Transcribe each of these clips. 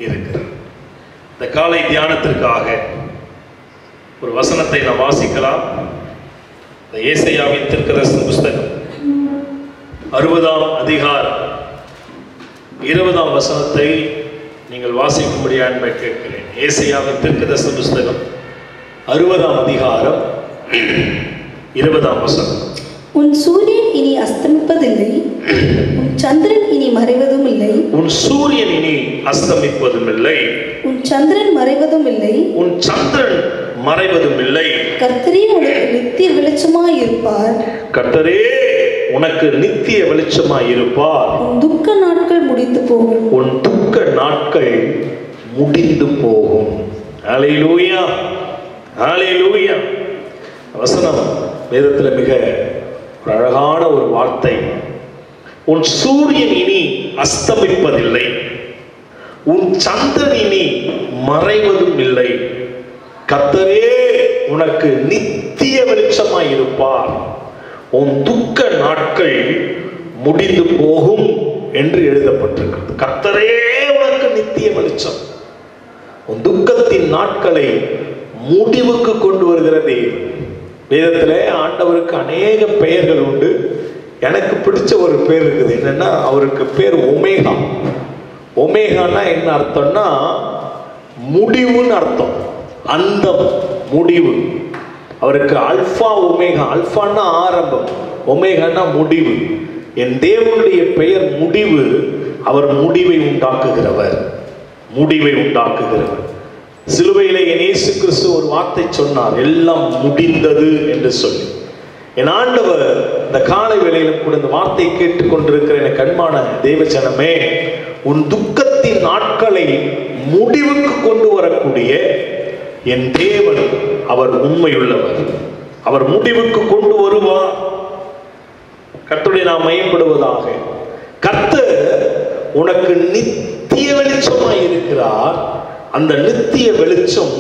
இருக்கிறது. இந்த காலை தியானத்திற்காக ஒரு வசனத்தை நாம் வாசிக்கலாம். இந்த ஏசாயாவின் தீர்க்கதரிசன புஸ்தகம் 60ஆம் அதிகாரம் 20ஆம் வசனத்தை நீங்கள் வாசிக்கும்படியாக அன்பை கேட்கிறேன். ஏசாயாவின் தீர்க்கதரிசன புஸ்தகம் 60ஆம் அதிகாரம் 20ஆம் வசனம். உன் சூரியன் இனி அஸ்தமிப்பதில்லை, உன் சந்திரன் இனி மறைவதும் இல்லை. உன் சூரியன் இனி அஸ்தமிப்பதும் இல்லை, உன் சந்திரன் மறைவதும் இல்லை. உன் சந்திரன் மறைவதும் இல்லை. கர்த்தரே உனக்கு நித்திய வெளிச்சமாய் இருப்பார். கர்த்தரே உனக்கு நித்திய வெளிச்சமாய் இருப்பார். உன் துக்க நாட்கள் முடிந்து போகும். உன் துக்க நாட்கள் முடிந்து போகும். ஹல்லேலூயா, ஹல்லேலூயா. வசனம் வேதத்தில் மிக ஒரு அழகான ஒரு வார்த்தை. உன் சூரியன் இனி அஸ்தமிப்பதில்லை, உன் சந்திரன் இனி மறைவதும் இல்லை. கர்த்தரே உனக்கு நித்திய வெளிச்சமாய் இருப்பார். உன் துக்க நாட்கள் முடிந்து போகும் என்று எழுதப்பட்டிருக்கிறது. கர்த்தரே உனக்கு நித்திய வெளிச்சம். உன் துக்கத்தின் நாட்களை முடிவுக்கு கொண்டு வருகிற தேவன். வேதத்தில் ஆண்டவருக்கு அநேக பெயர்கள் உண்டு. எனக்கு பிடிச்ச ஒரு பேர் இருக்குது. என்னன்னா, அவருக்கு பேர் ஒமேகா. ஒமேகான்னா என்ன அர்த்தம்னா முடிவுன்னு அர்த்தம், அந்த முடிவு. அவருக்கு அல்பா ஒமேகா. அல்பான்னா ஆரம்பம், ஒமேகான்னா முடிவு. என் தேவனுடைய பெயர் முடிவு. அவர் முடிவை உண்டாக்குகிறவர், முடிவை உண்டாக்குகிறவர். சிலுவையிலே இயேசு கிறிஸ்து ஒரு வார்த்தை சொன்னார், எல்லாம் முடிந்தது என்று சொல்லி. என் ஆண்டவர் இந்த காலை வேளையிலும் கூட இந்த வார்த்தையை கேட்டுக்கொண்டிருக்கிற எனக்கு அன்பான தேவஜனமே, உன் துக்கத்தின் நாட்களை முடிவுக்கு கொண்டு வரக்கூடிய என் தேவன் அவர் உண்மையுள்ளவர். அவர் முடிவுக்கு கொண்டு வருவார். கர்த்தருடைய நாம் மையப்படுவதாக. கர்த்தர் உனக்கு நித்திய வெளிச்சமாய் இருக்கிறார். அந்த நித்திய வெளிச்சம்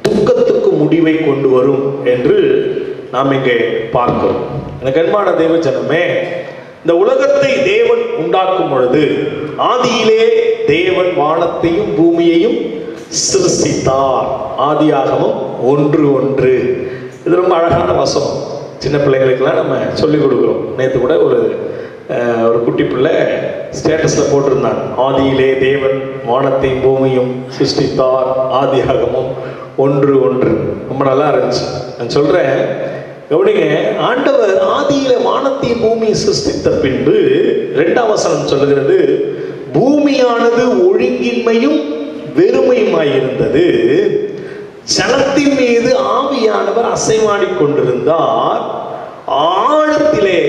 துக்கத்துக்கு முடிவை கொண்டு வரும் என்று நாம் இங்கே பார்க்கிறோம். எனக்கு அன்பான தேவ ஜனமே, இந்த உலகத்தை தேவன் உண்டாக்கும் பொழுது ஆதியிலே தேவன் வானத்தையும் பூமியையும் சிருஷ்டித்தார். ஆதியாகமம் 1:1. இது ரொம்ப அழகான வசனம். சின்ன பிள்ளைகளுக்கெல்லாம் நம்ம சொல்லிக் கொடுக்குறோம். நேற்று கூட ஒரு குட்டி பிள்ளை ஸ்டேட்டஸில் போட்டிருந்தாங்க, ஆதியிலே தேவன் வானத்தையும் பூமியும் சிருஷ்டித்தார். ஆதியாகமம் 1:1. ரொம்ப நல்லா இருந்துச்சு. நான் சொல்கிறேன், கவனிங்க. ஆண்டவர் ஆதியில வானத்தையும் பூமியை சிருஷ்டித்த பின்பு 2ஆம் வசனம் சொல்லுகிறது, பூமியானது ஒழுங்கின்மையும் வெறுமையுமாயிருந்தது, ஜலத்தின் மீது ஆவியானவர் அசைவாடிக் கொண்டிருந்தார், ஆழத்திலே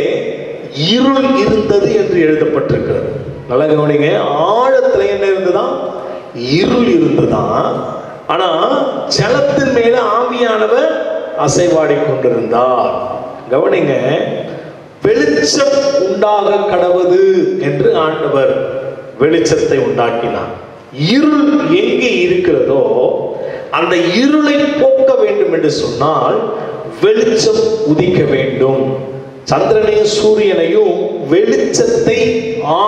இருள் இருந்தது என்று எழுதப்பட்டிருக்கிறது. நல்லா கவனிங்க. ஆழத்துல என்ன இருந்ததுதான்? இருள் இருந்ததுதான். ஆனா ஜலத்தின் மேல ஆவியானவர் அசைவாடி கொண்டிருந்தார். கவனிங்க. வெளிச்சம் உண்டாக கடவுது என்று ஆண்டவர் வெளிச்சத்தை உண்டாக்கினார். இருள் எங்கே இருக்கிறதோ அந்த இருளை போக்க வேண்டும் என்று சொன்னால் வெளிச்சம் உதிக்க வேண்டும். சந்திரனையும் சூரியனையும் வெளிச்சத்தை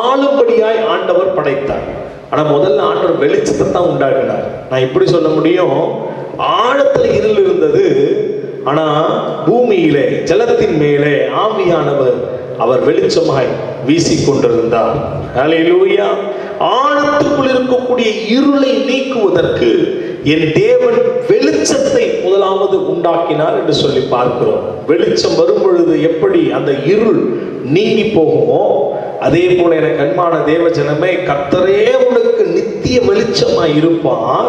ஆளும்படியாய் ஆண்டவர் படைத்தார். ஆனா முதல்ல ஆண்டவர் வெளிச்சத்தை தான் உண்டாக்கினார். நான் இப்படி சொல்ல முடியும், ஆழத்துல இருள் இருந்தது, ஆனா பூமியிலே ஜலத்தின் மேலே ஆவியானவர் அவர் வெளிச்சமாய் வீசிக்கொண்டிருந்தார். ஹல்லேலூயா. ஆழத்துக்குள் இருக்கக்கூடிய இருளை நீக்குவதற்கு என் தேவன் வெளிச்சத்தை முதலாவது உண்டாக்கினார் என்று சொல்லி பார்க்கிறோம். வெளிச்சம் வரும் பொழுது எப்படி அந்த இருள் நீங்கி போகுமோ, அதே போல எனக்கு அன்பான தேவ ஜனமே, கர்த்தரே உனக்கு நித்திய வெளிச்சமாய் இருப்பார்.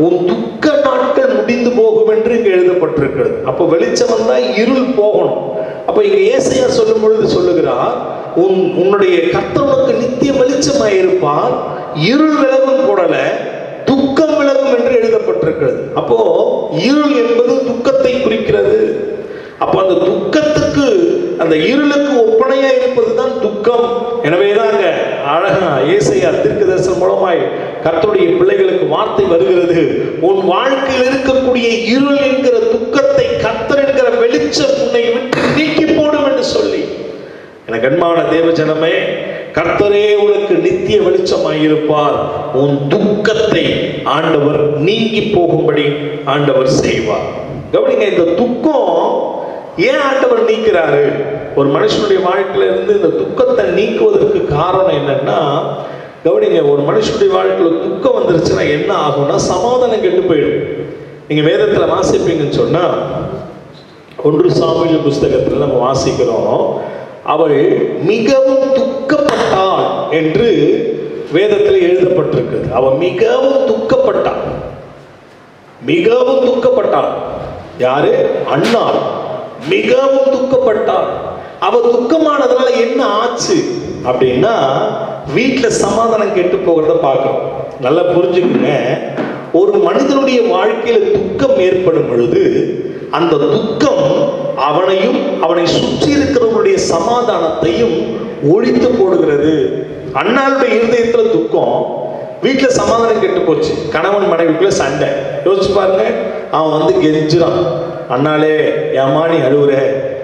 உன் துக்க நாட்கள் முடிந்து போகும் என்று இங்கு எழுதப்பட்டிருக்கிறது. அப்போ வெளிச்சம் வந்தா இருள் போகணும். அப்ப இங்க ஏசாயா சொல்லும் பொழுது சொல்லுகிறார், உன்னுடைய கர்த்தர் உனக்கு நித்திய வெளிச்சமாய் இருப்பார், இருள் விலகும் போடல, துக்கம் விலகும் என்று எழுதப்பட்டிருக்கிறது. அப்போ இருள் என்பது துக்கத்தை குறிக்கிறது. அப்ப அந்த துக்கத்துக்கு, அந்த இருளுக்கு ஒப்பனையா இருப்பதுதான் துக்கம். எனவேதான் அழகா ஏசாயா தீர்க்கதரிசனம் மூலமாய் கர்த்தருடைய பிள்ளைகளுக்கு வார்த்தை வருகிறது, உன் வாழ்க்கையில் இருக்கக்கூடிய இருள் என்கிற துக்கத்தை கர்த்தர் என்கிற வெளிச்சம் உன்னை விட்டு நீக்கி போடும் என்று சொல்லி. எனக்கு அன்பான தேவ ஜனமே, கர்த்தரே உனக்கு நித்திய வெளிச்சமாயிருப்பார். உன் துக்கத்தை ஆண்டவர் நீங்கி போகும்படி ஆண்டவர் செய்வார். கவனிங்க, இந்த துக்கம் ஏன் ஆண்டவர் நீக்கிறாரு? ஒரு மனுஷனுடைய வாழ்க்கையில இருந்து இந்த துக்கத்தை நீக்குவதற்கு காரணம் என்னன்னா, கவனிங்க, ஒரு மனுஷனுடைய வாழ்க்கையில துக்கம் வந்துருச்சுன்னா என்ன ஆகும்னா சமாதானம் கெட்டு போயிடும். நீங்க வேதத்துல வாசிப்பீங்கன்னு சொன்னா 1 சாமுவேல் புஸ்தகத்தில் நம்ம வாசிக்கிறோம், அவள் மிகவும் துக்கப்பட்டாள் என்று வேதத்தில் எழுதப்பட்டிருக்கு. அவள் மிகவும் துக்கப்பட்டாள். மிகவும் துக்கப்பட்டாள். யாரு? அன்னாள் மிகவும் துக்கப்பட்டாள். அவ துக்கமானதுனால என்ன ஆச்சு அப்படின்னா, வீட்டுல சமாதானம் கெட்டு போகிறத பார்க்கிறோம். நல்லா புரிஞ்சுக்குங்க, ஒரு மனிதனுடைய வாழ்க்கையில துக்கம் ஏற்படும் பொழுது அந்த துக்கம் அவனையும் அவனை சுற்றி இருக்கிறவங்களுடைய சமாதானத்தையும் ஒழித்து போடுகிறது. அண்ணாளுடைய இருதயத்துல துக்கம், வீட்டுல சமாதானம் கெட்டு போச்சு. கணவன் மனைவிக்குள்ள சண்டை. யோசிச்சு பாருங்க, அவன் வந்து கெஞ்சுறான், அண்ணாலே ஏம்மா நீ அழுவுற?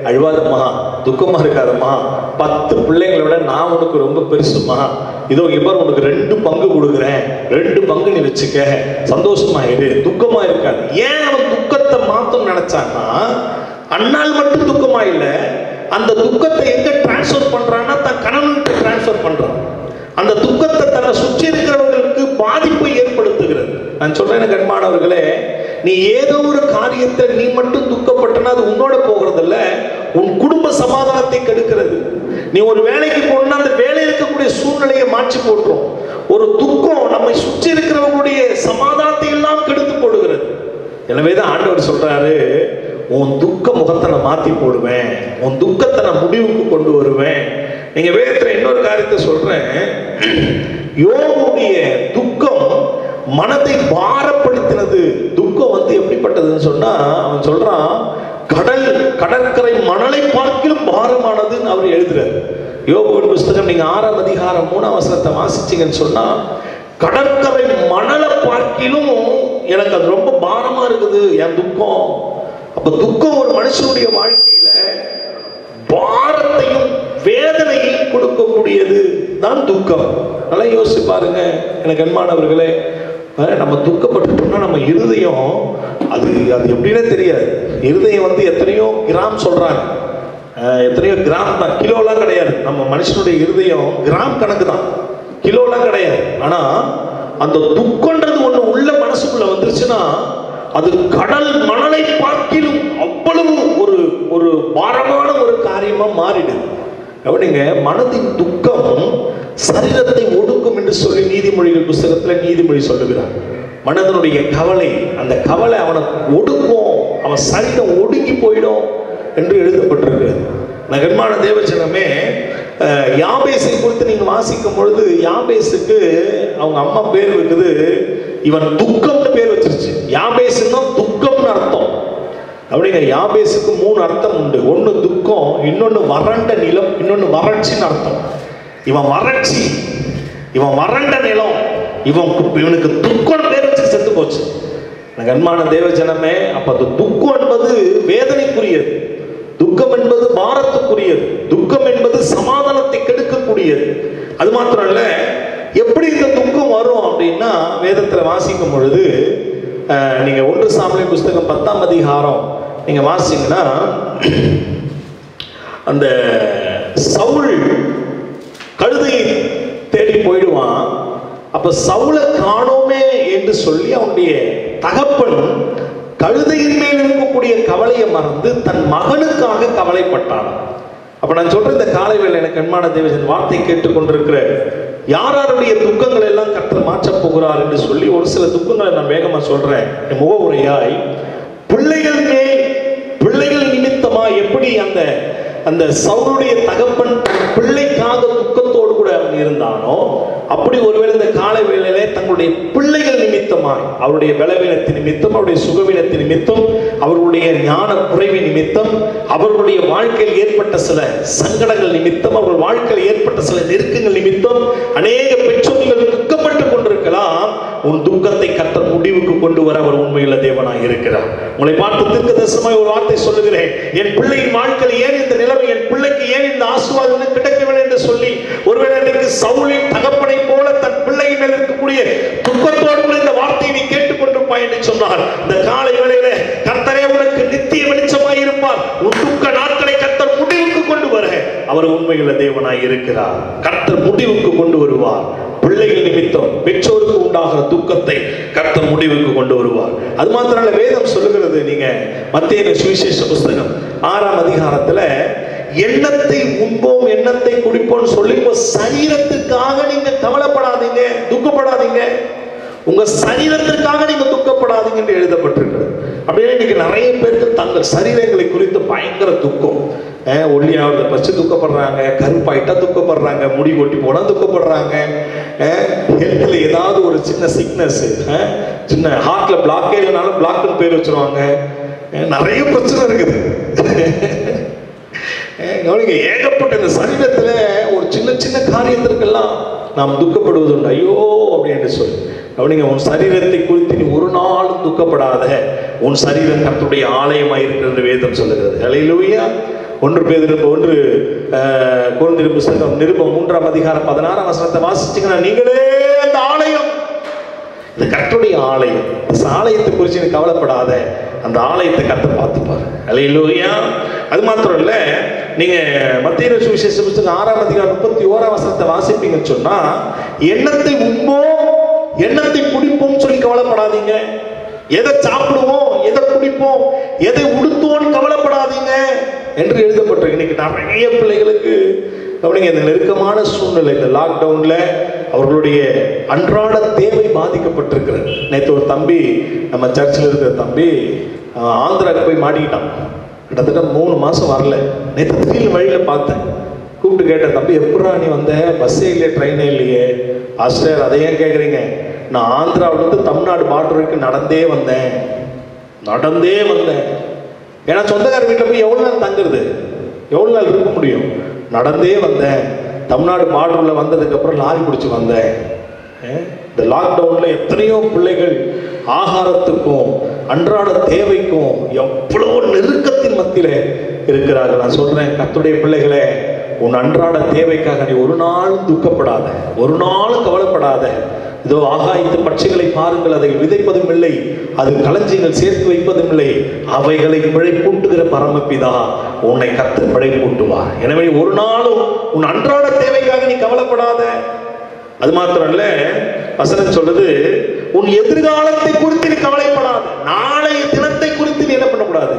அழுவாதம்மா, துக்கமா இருக்காதம்மா, 10 பிள்ளைங்களை விட நான் உனக்கு ரொம்ப பெருசுமா, இதோ இவர் உனக்கு 2 பங்கு கொடுக்குறேன், 2 பங்கு நீ வச்சுக்க, சந்தோஷமா இரு, துக்கமா இருக்காது. ஏன் அவன் துக்கத்தை மாத்தம் நினைச்சான்னா, அண்ணால் மட்டும் துக்கமா இல்லை, அந்த துக்கத்தை எங்க டிரான்ஸ்பர் பண்றான்னா தன் கணவனுக்கு டிரான்ஸ்பர் பண்றான். அந்த துக்கத்தை தன்னை சுற்றி இருக்கிறவர்களுக்கு பாதிப்பை ஏற்படுத்துகிறது. நான் சொல்றேன் கண்மானவர்களே, நீ ஏதோ ஒரு காரியத்தை நீ மட்டும் துக்கப்பட்டனா அது உன்னோட போகிறது இல்ல, உன் குடும்ப சமாதானத்தை கெடுக்கிறது. நீ ஒரு வேலைக்கு போனா அந்த வேலையில் இருக்கக்கூடிய சூழ்நிலையை மாற்றி போட்டுரும். ஒரு துக்கம் நம்மை சுற்றி இருக்கிறவங்களுடைய சமாதானத்தை எல்லாம் கெடுத்து போடுகிறது. எனவேதான் ஆண்டவர் சொல்றாரு, உன் துக்க முகத்தை நான் மாத்தி போடுவேன், உன் துக்கத்தை நான் முடிவுக்கு கொண்டு வருவேன். நீங்க வேதத்துல இன்னொரு காரியத்தை சொல்றேன், யோபுடைய துக்கம் மனதை பாரப்படுத்தினது. துக்கம் வந்து எப்படிப்பட்டதுன்னு சொன்னா, அவன் சொல்றான், கடற்கரை மணலை பார்க்கிலும் பாரமானதுன்னு அவர் எழுதுறாரு. யோபுவின் புஸ்தகம் நீங்க 6ஆம் அதிகாரம் 3ஆம் வசனத்தை வாசிச்சீங்கன்னு சொன்னா, கடற்கரை மணலை பார்க்கிலும் எனக்கு அது ரொம்ப பாரமா இருக்குது என் துக்கம். அப்ப துக்கம் ஒரு மனுஷனுடைய வாழ்க்கையில பாரத்தையும் வேதனையையும் கொடுக்கக்கூடியது தான் துக்கம். நல்லா யோசிச்சு பாருங்க எனக்கு அன்பானவர்களே, நம்ம துக்கப்பட்டுட்டோம்னா நம்ம இருதயம் அது எப்படின்னே தெரியாது. இருதயம் வந்து எத்தனையோ கிராம் சொல்றாங்க, எத்தனையோ கிராம் தான், கிலோலாம் கிடையாது. நம்ம மனுஷனுடைய இருதயம் கிராம் கணக்கு தான், கிலோலாம் கிடையாது. ஆனா அந்த துக்கன்றது ஒண்ணு உள்ள மனசுக்குள்ள வந்துருச்சுன்னா அது கடல் மணலை பார்க்கிலும் அவ்வளவு ஒரு பாரமான ஒரு காரியமா மாறிடுது. கவனிங்க, மனதின் துக்கம் சரீரத்தை ஒடுக்கும் என்று சொல்லி நீதிமொழிகள் புஸ்தகத்துல நீதிமொழி சொல்லுகிறார். மனதனுடைய கவலை, அந்த கவலை அவனை ஒடுக்கும், அவன் சரீரம் ஒடுங்கி போயிடும் என்று எழுதப்பட்டிருக்கு. நகர்மான தேவஜனமே, யாபேசை குறித்து நீங்க வாசிக்கும் பொழுது, யாபேசுக்கு அவங்க அம்மா பேர் இருக்குது, இவன் துக்கம்னு பேர் வச்சிருச்சு. யாபேசுன்னா துக்கம்னு அர்த்தம். அப்படிங்க, யாபேசுக்கு 3 அர்த்தம் உண்டு. ஒன்னு துக்கம், இன்னொன்னு வறண்ட நிலம், இன்னொன்னு வறட்சின்னு அர்த்தம். இவன் வறட்சி, இவன் வறண்ட நிலம், இவனுக்கு துக்கம் பேர் வச்சு செத்து போச்சு. அன்பான தேவஜனமே, அப்ப அந்த துக்கம் என்பது வேதனைக்குரியது, துக்கம் என்பது பாரத்துக்குரியது, துக்கம் என்பது சமாதானத்தை கெடுக்கக்கூடியது. அது மாத்திரம் இல்ல, எப்படி இந்த துக்கம் வரும் அப்படின்னா, வேதத்துல வாசிக்கும் பொழுது நீங்க 1 சாமுவேல் புஸ்தகம் 10ஆம் அதிகாரம் நீங்க வாசிங்கன்னா, அந்த சவுல் கழுதையை தேடி போயிடுவான். அப்ப சவுலை காணோமே என்று சொல்லி அவனுடைய தகப்பன் கழுதையின் மேல் இருக்கக்கூடிய கவலையை மறந்து தன் மகனுக்காக கவலைப்பட்டான். அப்ப நான் சொல்ற இந்த காலை வேளை எனக்கு அன்பான தேவஜன் வார்த்தை கேட்டுக்கொண்டிருக்கிற யாருடைய துக்கங்கள் எல்லாம் கர்த்தர் மாற்றப் போகிறார் என்று சொல்லி ஒரு சில துக்கங்களை நான் வேகமா சொல்றேன். முகவுரையாய், பிள்ளைகள் நிமித்தமா எப்படி அந்த சவுலுடைய தகப்பன் பிள்ளைக்காக துக்கத்தோடு கூட அவன் இருந்தானோ, அப்படி ஒருவேளை இந்த காலை வேளையிலே தங்களுடைய பிள்ளைகள் நிமித்தமாய், அவருடைய பலவீனத்தின் நிமித்தம், அவருடைய சுகவீனத்தின் நிமித்தம், அவர்களுடைய ஞான குறைவின் நிமித்தம், அவர்களுடைய வாழ்க்கையில் ஏற்பட்ட சில சங்கடங்கள் நிமித்தம், அவர்கள் வாழ்க்கையில் ஏற்பட்ட சில நெருக்கங்கள் நிமித்தம் அநேக பெற்றோர்கள் துக்கப்பட்டுக் கொண்டிருக்கலாம். உன் துக்கத்தை கர்த்தர் முடிவுக்கு கொண்டு வர அவர் உண்மையுள்ள தேவனாய் இருக்கிறார். உங்களை பார்த்து தீர்க்கதரிசனமாய் ஒரு வார்த்தை சொல்லுகிறேன், என் பிள்ளையின் வாழ்க்கையில் ஏன் இந்த நிலைமை, என் பிள்ளைக்கு ஏன் இந்த ஆசீர்வாதம் கிடைக்கவில்லை என்று சொல்லி ஒருவேளை இன்றைக்கு சவுலின் தகப்பனை போல தன் பிள்ளையின் மேல் இருக்கக்கூடிய துக்கத்தோடு கூட இந்த வார்த்தையை நீ கேட்டுக்கொண்டிருப்பாய் என்று சொன்னார். இந்த காலை வேளையில கர்த்தரே உனக்கு நித்திய வெளிச்சமாய் இருப்பார். உன் துக்க நாட்களை கர்த்தர் முடிவுக்கு கொண்டு வர அவர் உண்மையுள்ள தேவனாய் இருக்கிறார். கர்த்தர் முடிவுக்கு கொண்டு வருவார். பிள்ளைகள் நிமித்தம் பெற்றோருக்கு உண்டாகிற துக்கத்தை கர்த்தர் முடிவுக்கு கொண்டு வருவார். அது மாத்திரமல்ல, வேதம் சொல்லுகிறது, நீங்க மத்தேயு சுவிசேஷ புஸ்தகம் 6ஆம் அதிகாரத்துல எண்ணத்தை உண்போம் எண்ணத்தை குடிப்போம் சொல்லி சரீரத்துக்காக நீங்க கவலைப்படாதீங்க, துக்கப்படாதீங்க. உங்க சரீரத்திற்காக நீங்க துக்கப்படாதீங்க என்று எழுதப்பட்டிருக்கிறது. அப்படியே இன்னைக்கு நிறைய பேருக்கு தங்கள் சரீரங்களை குறித்து பயங்கர துக்கம். ஒல்லியாவது பச்சு துக்கப்படுறாங்க, கருப்பாயிட்டா துக்கப்படுறாங்க, முடி கொட்டி போனா துக்கப்படுறாங்க, ஹெல்த்ல ஏதாவது ஒரு சின்ன சிக்னஸ், சின்ன ஹார்ட்ல பிளாக்கே இல்லைனாலும் பிளாக்னு பேர் வச்சிருவாங்க. நிறைய பிரச்சனை இருக்குது. ஏகப்பட்ட இந்த சரீரத்துல ஒரு சின்ன சின்ன காரியத்திற்கெல்லாம் நாம் துக்கப்படுவது உண்டு. ஐயோ அப்படின்னு சொல்லி கவனிங்க, உன் சரீரத்தை குறித்து நீ ஒரு நாளும் துக்கப்படாத. உன் சரீரம் கர்த்தருடைய ஆலயமாய் இருக்கிறது வேதம் சொல்லுகிறது. அல்லேலூயா. 1 பேதுரு 1 கொரிந்தியர் புத்தகம் நிருபம் 3ஆம் அதிகாரம் 16ஆம் வசனத்தை வாசிச்சீங்கன்னா, நீங்களே அந்த ஆலயம், இது கர்த்தருடைய ஆலயம். இந்த ஆலயத்தை குறித்து நீ கவலைப்படாத, அந்த ஆலயத்தை கர்த்தர் பார்த்துப்பாரு. அல்லேலூயா. அது மாத்திரம் இல்ல, நீங்க மத்தேயு சுவிசேஷ புத்தகம் 6ஆம் அதிகாரம் 31ஆம் வசனத்தை வாசிப்பீங்கன்னு சொன்னா, எண்ணத்தை உண்போம் எண்ணத்தை குடிப்போம் சொல்லி கவலைப்படாதீங்க. எதை சாப்பிடுவோம், எதை குடிப்போம், எதை உடுத்துவோம் கவலைப்படாதீங்க என்று எழுதப்பட்டிருக்கு. இன்னைக்கு நிறைய பிள்ளைகளுக்கு கவனிங்க, இந்த நெருக்கமான சூழ்நிலை, இந்த லாக்டவுன்ல அவர்களுடைய அன்றாட தேவை பாதிக்கப்பட்டிருக்கிறது. நேற்று ஒரு தம்பி, நம்ம சர்ச்சில் இருக்கிற தம்பி, ஆந்திராவுக்கு போய் மாட்டிக்கிட்டான். கிட்டத்தட்ட 3 மாசம் வரல. நேற்று திடீர்னு வழியில பார்த்தேன், கூப்பிட்டு கேட்டேன், தம்பி எப்படா நீ வந்த, பஸ்ஸே இல்லையே, ட்ரெயினே இல்லையே. ஆஸ்டர் அதை ஏன் கேட்குறீங்க, நான் ஆந்திராவிலேருந்து தமிழ்நாடு பார்டர் வரைக்கும் நடந்தே வந்தேன். ஏன்னா சொந்தக்கார வீட்டில் போய் எவ்வளோ நாள் தங்குறது, எவ்வளோ நாள் இருக்க முடியும்? நடந்தே வந்தேன். தமிழ்நாடு பார்டரில் வந்ததுக்கப்புறம் லாரி பிடிச்சி வந்தேன். இந்த லாக்டவுனில் எத்தனையோ பிள்ளைகள் ஆகாரத்துக்கும் அன்றாட தேவைக்கும் எவ்வளோ நெருக்கத்தின் மத்தியில் இருக்கிறார்கள். நான் சொல்கிறேன், கர்த்தருடைய பிள்ளைகளே, உன் அன்றாட தேவைக்காக நீ ஒரு நாளும் துக்கப்படாத, ஒரு நாளும் கவலைப்படாத. இதோ ஆகாயத்து பட்சிகளை பாருங்கள், அதை விதைப்பதும் இல்லை, அது களஞ்சியங்கள் சேர்த்து வைப்பதும் இல்லை, அவைகளை பிழைப்பூட்டுகிற பரமபிதா உன்னை கர்த்தர் பிழைப்பூட்டுவார். எனவே ஒரு நாளும் உன் அன்றாட தேவைக்காக நீ கவலைப்படாத. அது மாத்திரம் இல்ல, வசனம் சொல்லுது, உன் எதிர்காலத்தை குறித்து நீ கவலைப்படாத. நாளைய தினத்தை குறித்து நீ என்ன பண்ணக்கூடாது,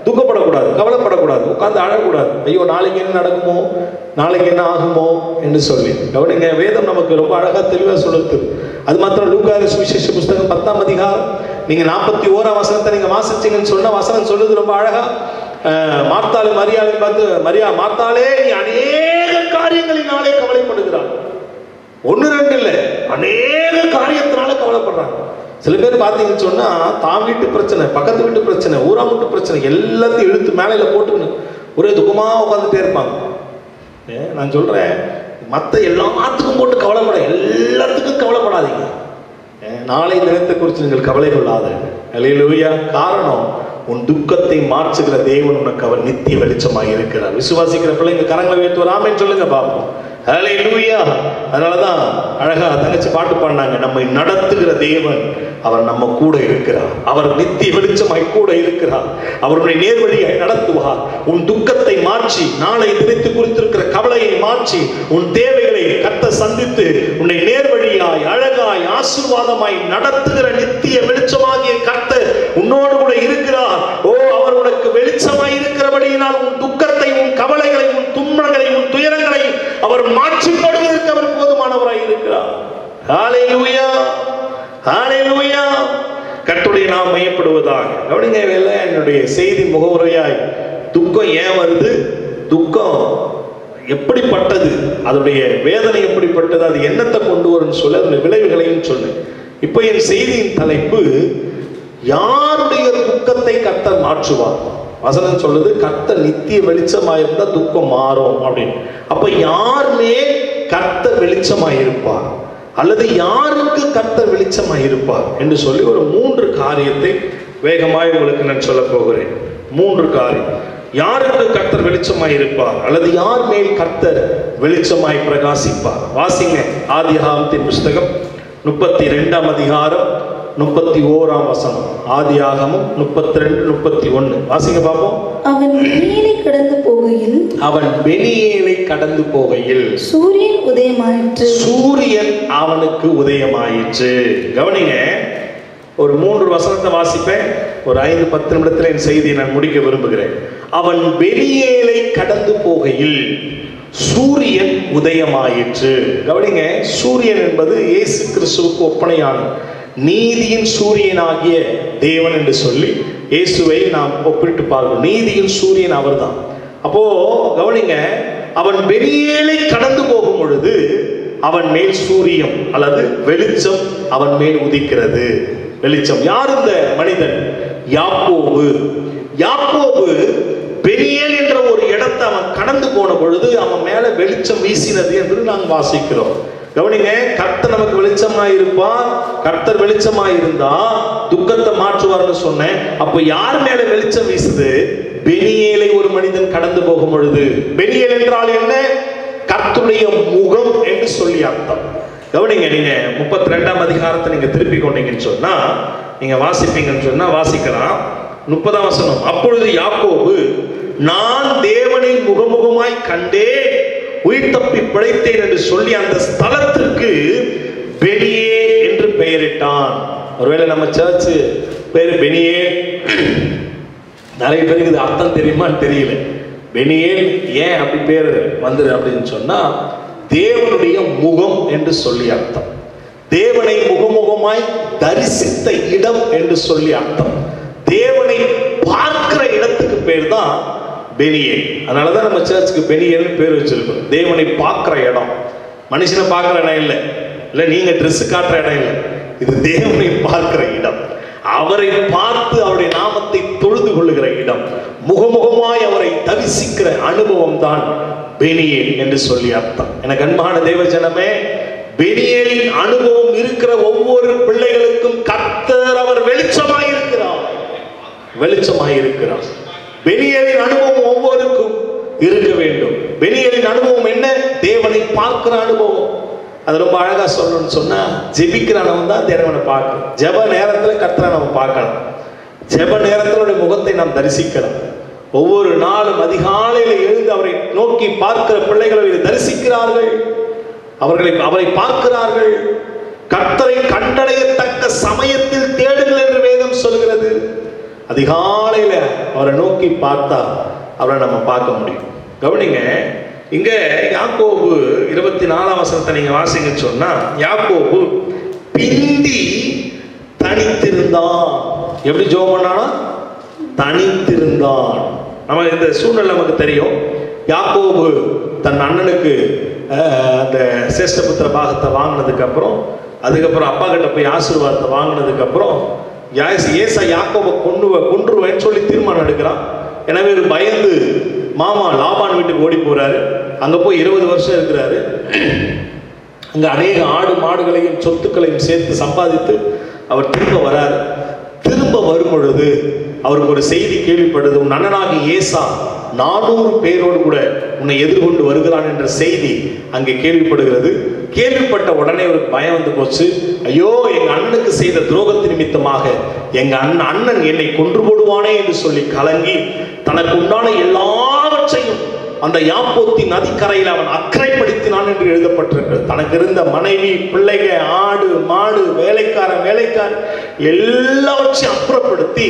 துக்கப்படக்கூடாது, கவலைப்படக்கூடாது, உட்கார்ந்து அழக்கூடாது. ஐயோ நாளைக்கு என்ன நடக்குமோ, நாளைக்கு என்ன ஆகுமோ என்று சொல்லி கவனிங்க. வேதம் நமக்கு ரொம்ப அழகா தெளிவா சொல்லுது. அது மாத்திரம் லூக்கா சுவிசேஷ புஸ்தகம் 10ஆம் அதிகாரம் நீங்க 41ஆம் வசனத்தை நீங்க வாசிச்சீங்கன்னு சொன்ன வசனம் சொல்லுது ரொம்ப அழகா. மார்த்தாளு மரியாதை பார்த்து, மார்த்தாளே நீ அநேக காரியங்களினாலே கவலைப்படுகிறாள். 1-2 இல்லை, அநேக காரியத்தினால கவலைப்படுறாங்க. சில பேர் பார்த்தீங்கன்னு சொன்னா, தான் வீட்டு பிரச்சனை, பக்கத்து வீட்டு பிரச்சனை, ஊராம் வீட்டு பிரச்சனை எல்லாத்தையும் இழுத்து மேலையில போட்டுக்கணும் ஒரே துக்கமா உட்காந்துட்டே இருப்பாங்க. நான் சொல்றேன், மற்ற எல்லாத்துக்கும் போட்டு கவலைப்பட, எல்லாத்துக்கும் கவலைப்படாதீங்க. நாளை தினத்தை குறித்து நீங்கள் கவலை கொள்ளாத. அல்லேலூயா. காரணம், உன் துக்கத்தை மாற்றுகிற தேவன் உனக்கு அவர் நித்திய வெளிச்சமாக இருக்கிறார். விசுவாசிக்கிற பிள்ளைங்க கரங்களை உயர்த்துவார். ஆமென் சொல்லுங்க பார்ப்போம். ஹல்லேலூயா. அதனாலதான் அழகா தங்கச்சி பாட்டு பாடினாங்க, நம்மை நடத்துகிற தேவன் அவர் நம்ம கூட இருக்கிறார். அவர் நித்திய வெளிச்சமாய் கூட இருக்கிறார். அவருடைய நேர்வழியை நடத்துவார். உன் துக்கத்தை மாற்றி, நாளை தினத்தை குறித்திருக்கிற கவலையை மாற்றி, உன் தேவைகளை கர்த்தர் சந்தித்து உன்னை நேர்வழியாய் அழகாய் ஆசீர்வாதமாய் நடத்துகிற நித்திய வெளிச்சமாகிய கர்த்தர் உன்னோடு கூட இருக்கிறார். ஓ, அவர் உனக்கு வெளிச்சமாய் இருக்கிறபடியினால் உன் துக்கத்தை, உன் கவலைகளை, உன் துன்பங்களை, உன் துயரங்களை அவர் மாற்றிக் கொள்வதற்கு அவர் போதுமானவராய் இருக்கிறார். ஹல்லேலூயா, ஹல்லேலூயா. கர்த்தருடைய நாமம் மையப்படுவதாக. கவனிங்க, என்னுடைய செய்தி முகவுரையாய் துக்கம் ஏன் வருது, துக்கம் எப்படிப்பட்டது, அதனுடைய வேதனை எப்படிப்பட்டது, அது என்னத்தை கொண்டு வரும்னு சொல்ல, அதனுடைய விளைவுகளையும் சொன்னேன். இப்போ என் செய்தியின் தலைப்பு, யாருடைய துக்கத்தை கர்த்தர் மாற்றுவார். வசனம் சொல்லுது, கர்த்தர் நித்திய வெளிச்சமாயிருந்தா துக்கம் மாறும் அப்படின்னு. அப்ப யாருமே கர்த்தர் வெளிச்சமாயிருப்பார், அல்லது யாருக்கு கர்த்தர் வெளிச்சமாயிருப்பார் என்று சொல்லி ஒரு 3 காரியத்தை வேகமாய் உங்களுக்கு நான் சொல்ல போகிறேன். 3 காரியம். யாருக்கு கர்த்தர் வெளிச்சமாய் இருப்பார், அல்லது யார் மேல் கர்த்தர் வெளிச்சமாய் பிரகாசிப்பார்? வாசிங்க ஆதியாகமத்தின் புஸ்தகம் 32ஆம் அதிகாரம் 31ஆம் வசனம். ஆதியாகமம் 32, 31 வாசிங்க பாப்போம். அவன் பெனியேலை கடந்து போகையில் சூரியன் உதயமாயிற்று. சூரியன் அவனுக்கு உதயமாயிற்று. கவனிங்க, ஒரு 3 வசனத்தை வாசிப்பேன். ஒரு 5-10 நிமிடத்தில் என் செய்தியை நான் முடிக்க விரும்புகிறேன். அவன் பெனியேலை கடந்து போகையில் சூரியன் உதயமாயிற்று. கவனிங்க, சூரியன் என்பது இயேசு கிறிஸ்துவுக்கு ஒப்பனையான நீதியின் சூரியனாகிய தேவன் என்று சொல்லி இயேசுவை நாம் ஒப்பிட்டு பார்க்கிறோம். நீதியின் சூரியன் அவர்தான். அப்போ கவனிங்க, அவன் பெனியேலை கடந்து போகும் பொழுது அவன் மேல் சூரியன் அல்லது வெளிச்சம் அவன் மேல் உதிக்கிறது. வெளிச்சம். யார் இந்த மனிதன்? யாக்கோபு. யாக்கோபு பெனியேல் என்ற ஒரு இடத்தை அவன் கடந்து போன பொழுது அவன் மேல வெளிச்சம் வீசினது என்று நாங்கள் வாசிக்கிறோம். கவனிங்க, கர்த்தர் நமக்கு வெளிச்சமாய் இருப்பார். கர்த்தர் வெளிச்சமாய் இருந்தா துக்கத்தை மாற்றுவார்னு சொன்னேன். அப்ப யார் மேல வெளிச்சம் வீசுது? பெனியேலை ஒரு மனிதன் கடந்து போகும் பொழுது. பெனியேல் என்றால் என்ன? கர்த்தருடைய முகம் என்று சொல்லி அர்த்தம். கவனிங்க, நீங்க 32ஆம் அதிகாரத்தை நீங்க திருப்பி கொண்டீங்கன்னு சொன்னா, நீங்க வாசிப்பீங்கன்னு சொன்னா வாசிக்கலாம். 30ஆம் வசனம். அப்பொழுது யாக்கோபு, நான் தேவனை முகமுகமாய் கண்டே உயிர் தப்பி பிழைத்தேன் என்று சொல்லி அந்த ஸ்தலத்திற்கு பெனியே என்று பெயரிட்டான். ஒருவேளை நம்ம சர்ச் பேரு பெனியேல், நிறைய பேருக்கு இது அர்த்தம் தெரியுமான்னு தெரியல. பெனியேல் ஏன் அப்படி பேர் வந்தது அப்படின்னு சொன்னா, தேவனுடைய முகம் என்று சொல்லி அர்த்தம். தேவனை முகமுகமாய் தரிசித்த இடம் என்று சொல்லி அர்த்தம். தேவனை பார்க்கிற இடத்துக்கு பேர் தான் பெனியேல். அதனாலதான் நம்ம சர்ச்சுக்கு பெனியேல்னு பேர் வச்சிருக்கோம். தேவனை பார்க்கிற இடம். மனுஷனை பார்க்கிற இடம் இல்லை, இல்லை நீங்க ட்ரெஸ் காட்டுற இடம் இல்லை. இது தேவனை பார்க்கிற இடம். அவரை பார்த்து அவருடைய நாமத்தை தொழுது கொள்ளுகிற இடம். முகமுகமாய் அவரை தரிசிக்கிற அனுபவம் தான் பெனியேல் என்று சொல்லி அர்த்தம். எனக்கு அன்பான தேவஜனமே, பெனியேலின் அனுபவம் இருக்கிற ஒவ்வொரு பிள்ளைகளுக்கும் கர்த்தர் அவர் வெளிச்சமாய் இருக்கிறார். வெளிச்சமாய் இருக்கிறார். பெனியேலின் அனுபவம் ஒவ்வொருக்கும் இருக்க வேண்டும். பெனியேலின் அனுபவம் என்ன? தேவனை பார்க்கிற அனுபவம். அது ரொம்ப அழகா சொல்லணும்னு சொன்னா, ஜெபிக்கிறவன் தான் தேவனை பார்க்கணும். ஜெப நேரத்துல கர்த்தரை நம்ம பார்க்கணும். ஜெப நேரத்தினுடைய முகத்தை நாம் தரிசிக்கலாம். ஒவ்வொரு நாளும் அதிகாலையில எழுந்து அவரை நோக்கி பார்க்கிற பிள்ளைகளை தரிசிக்கிறார்கள். அவரை பார்க்கிறார்கள். கர்த்தரை கண்டடையத்தக்க சமயத்தில் தேடுங்கள் என்று வேதம் சொல்கிறது. அதிகாலையில அவரை நோக்கி பார்த்தா அவரை நம்ம பார்க்க முடியும். கவனிங்க, இங்க யாக்கோபு 24ஆம் வசனத்தை நீங்க வாசிங்கன்னு சொன்னா, யாக்கோபு பிந்தி தனித்திருந்தான். எப்படி ஜெபம் பண்ணானா? தனித்திருந்தான். நம்ம இந்த சூழ்நிலை நமக்கு தெரியும். யாக்கோபு தன் அண்ணனுக்கு அந்த சேஷ்டபுத்திர பாகத்தை வாங்கினதுக்கு அப்புறம், அதுக்கப்புறம் அப்பா கிட்ட போய் ஆசீர்வாதத்தை வாங்கினதுக்கு அப்புறம் ஏசா யாக்கோபை கொன்றுவேன்னு சொல்லி தீர்மானம் எடுக்கிறான். எனவே ஒரு பயந்து மாமா லாபான் வீட்டுக்கு ஓடி போறாரு. அங்க போய் 20 வருஷம் இருக்கிறாரு. அங்க அநேக ஆடு மாடுகளையும் சொத்துக்களையும் சேர்த்து சம்பாதித்து அவர் திரும்ப வராரு. திரும்ப வரும் பொழுது அவருக்கு ஒரு செய்தி கேள்விப்படுது. உன் அண்ணனாகி ஏசா 400 பேரோடு கூட உன்னை எதிர்கொண்டு வருகிறான் என்ற செய்தி அங்கே கேள்விப்படுகிறது. கேள்விப்பட்ட உடனே ஒரு பயம் வந்து போச்சு. ஐயோ, எங்க அண்ணனுக்கு செய்த துரோகத்தின் நிமித்தமாக எங்க அண்ணன் என்னை கொன்று போடுவானே என்று சொல்லி கலங்கி தனக்கு உண்டான எல்லாவற்றையும் அந்த யாப்போத்தின் நதிக்கரையில் அவன் அக்கறைப்படுத்தினான் என்று எழுதப்பட்டிருக்கிறது. தனக்கு இருந்த மனைவி, பிள்ளைகள், ஆடு மாடு, வேலைக்காரன் எல்லாவற்றையும் அப்புறப்படுத்தி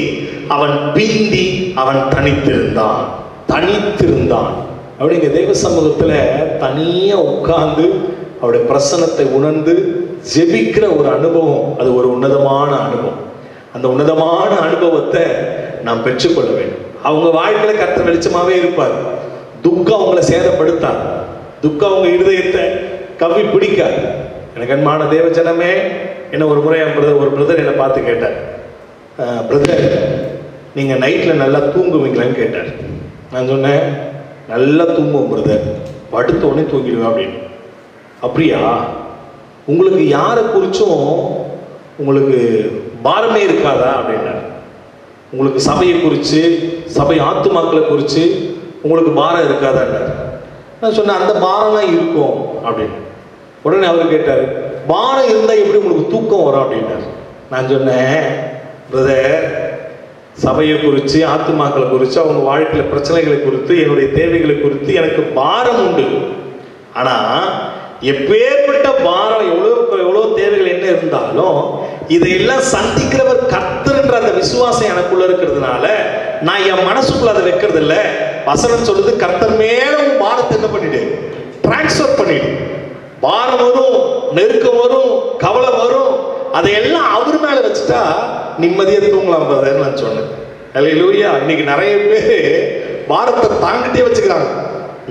அவன் பிந்தி அவன் தனித்திருந்தான். அப்படிங்க தெய்வ சமூகத்துல தனியா உட்கார்ந்து அவருடைய பிரசன்னத்தை உணர்ந்து ஜெபிக்கிற ஒரு அனுபவம், அது ஒரு உன்னதமான அனுபவம். அந்த உன்னதமான அனுபவத்தை நாம் பெற்றுக்கொள்ள வேண்டும். அவங்க வாழ்க்கையில கர்த்தர் வெளிச்சமாவே இருப்பார். துக்கம் அவங்களை சேதப்படுத்தார். துக்கம் அவங்க இருதயத்தை கவ்வி பிடிக்காது. எனக்கு அன்பான தேவஜனமே, என்ன ஒரு முறை ஒரு பிரதர் என்னை பார்த்து கேட்டார், பிரதர் நீங்க நைட்ல நல்லா தூங்குவீங்களான்னு கேட்டார். நான் சொன்னேன், நல்லா தூங்குவோம் பிரதர், படுத்த உடனே தூங்கிடுவேன் அப்படின்னு. அப்படியா? உங்களுக்கு யாரை குறிச்சும் உங்களுக்கு பாரமே இருக்காதா அப்படின்னாரு. உங்களுக்கு சபையை குறித்து, சபை ஆத்துமாக்களை குறித்து உங்களுக்கு பாரம் இருக்காதான்னார். நான் சொன்னேன், அந்த பாரம்லாம் இருக்கும் அப்படின்னு. உடனே அவர் கேட்டார், பாரம் இருந்தால் எப்படி உங்களுக்கு தூக்கம் வரும் அப்படின்னார். நான் சொன்னேன், பிரதர், சபையை குறித்து, ஆத்துமாக்களை குறித்து, அவங்க வாழ்க்கையில் பிரச்சனைகளை குறித்து, என்னுடைய தேவைகளை குறித்து எனக்கு பாரம் உண்டு. ஆனால் எப்பேற்பட்ட பாரம், எவ்வளோ தேவைகள் என்ன இருந்தாலும் இதையெல்லாம் சந்திக்கிறவர் கர்த்தர்ன்ற அந்த விசுவாசம் எனக்குள்ள இருக்கிறதுனால நான் என் மனசுக்குள்ள அதை வைக்கிறது இல்லை. வசனம் சொல்லுது, கர்த்தர் மேல உன் பாரத்தை என்ன பண்ணிடு, டிரான்ஸ்ஃபர் பண்ணிடு. பாரம் வரும், நெருக்கம் வரும், கவலை வரும், அதையெல்லாம் அவர் மேல வச்சுட்டா நிம்மதியா தூங்கலாம் பிரதர் நான் சொன்னேன். அல்லேலூயா. இன்னைக்கு நிறைய பேர் பாரத்தை தாங்கிட்டே வச்சுக்கிறாங்க.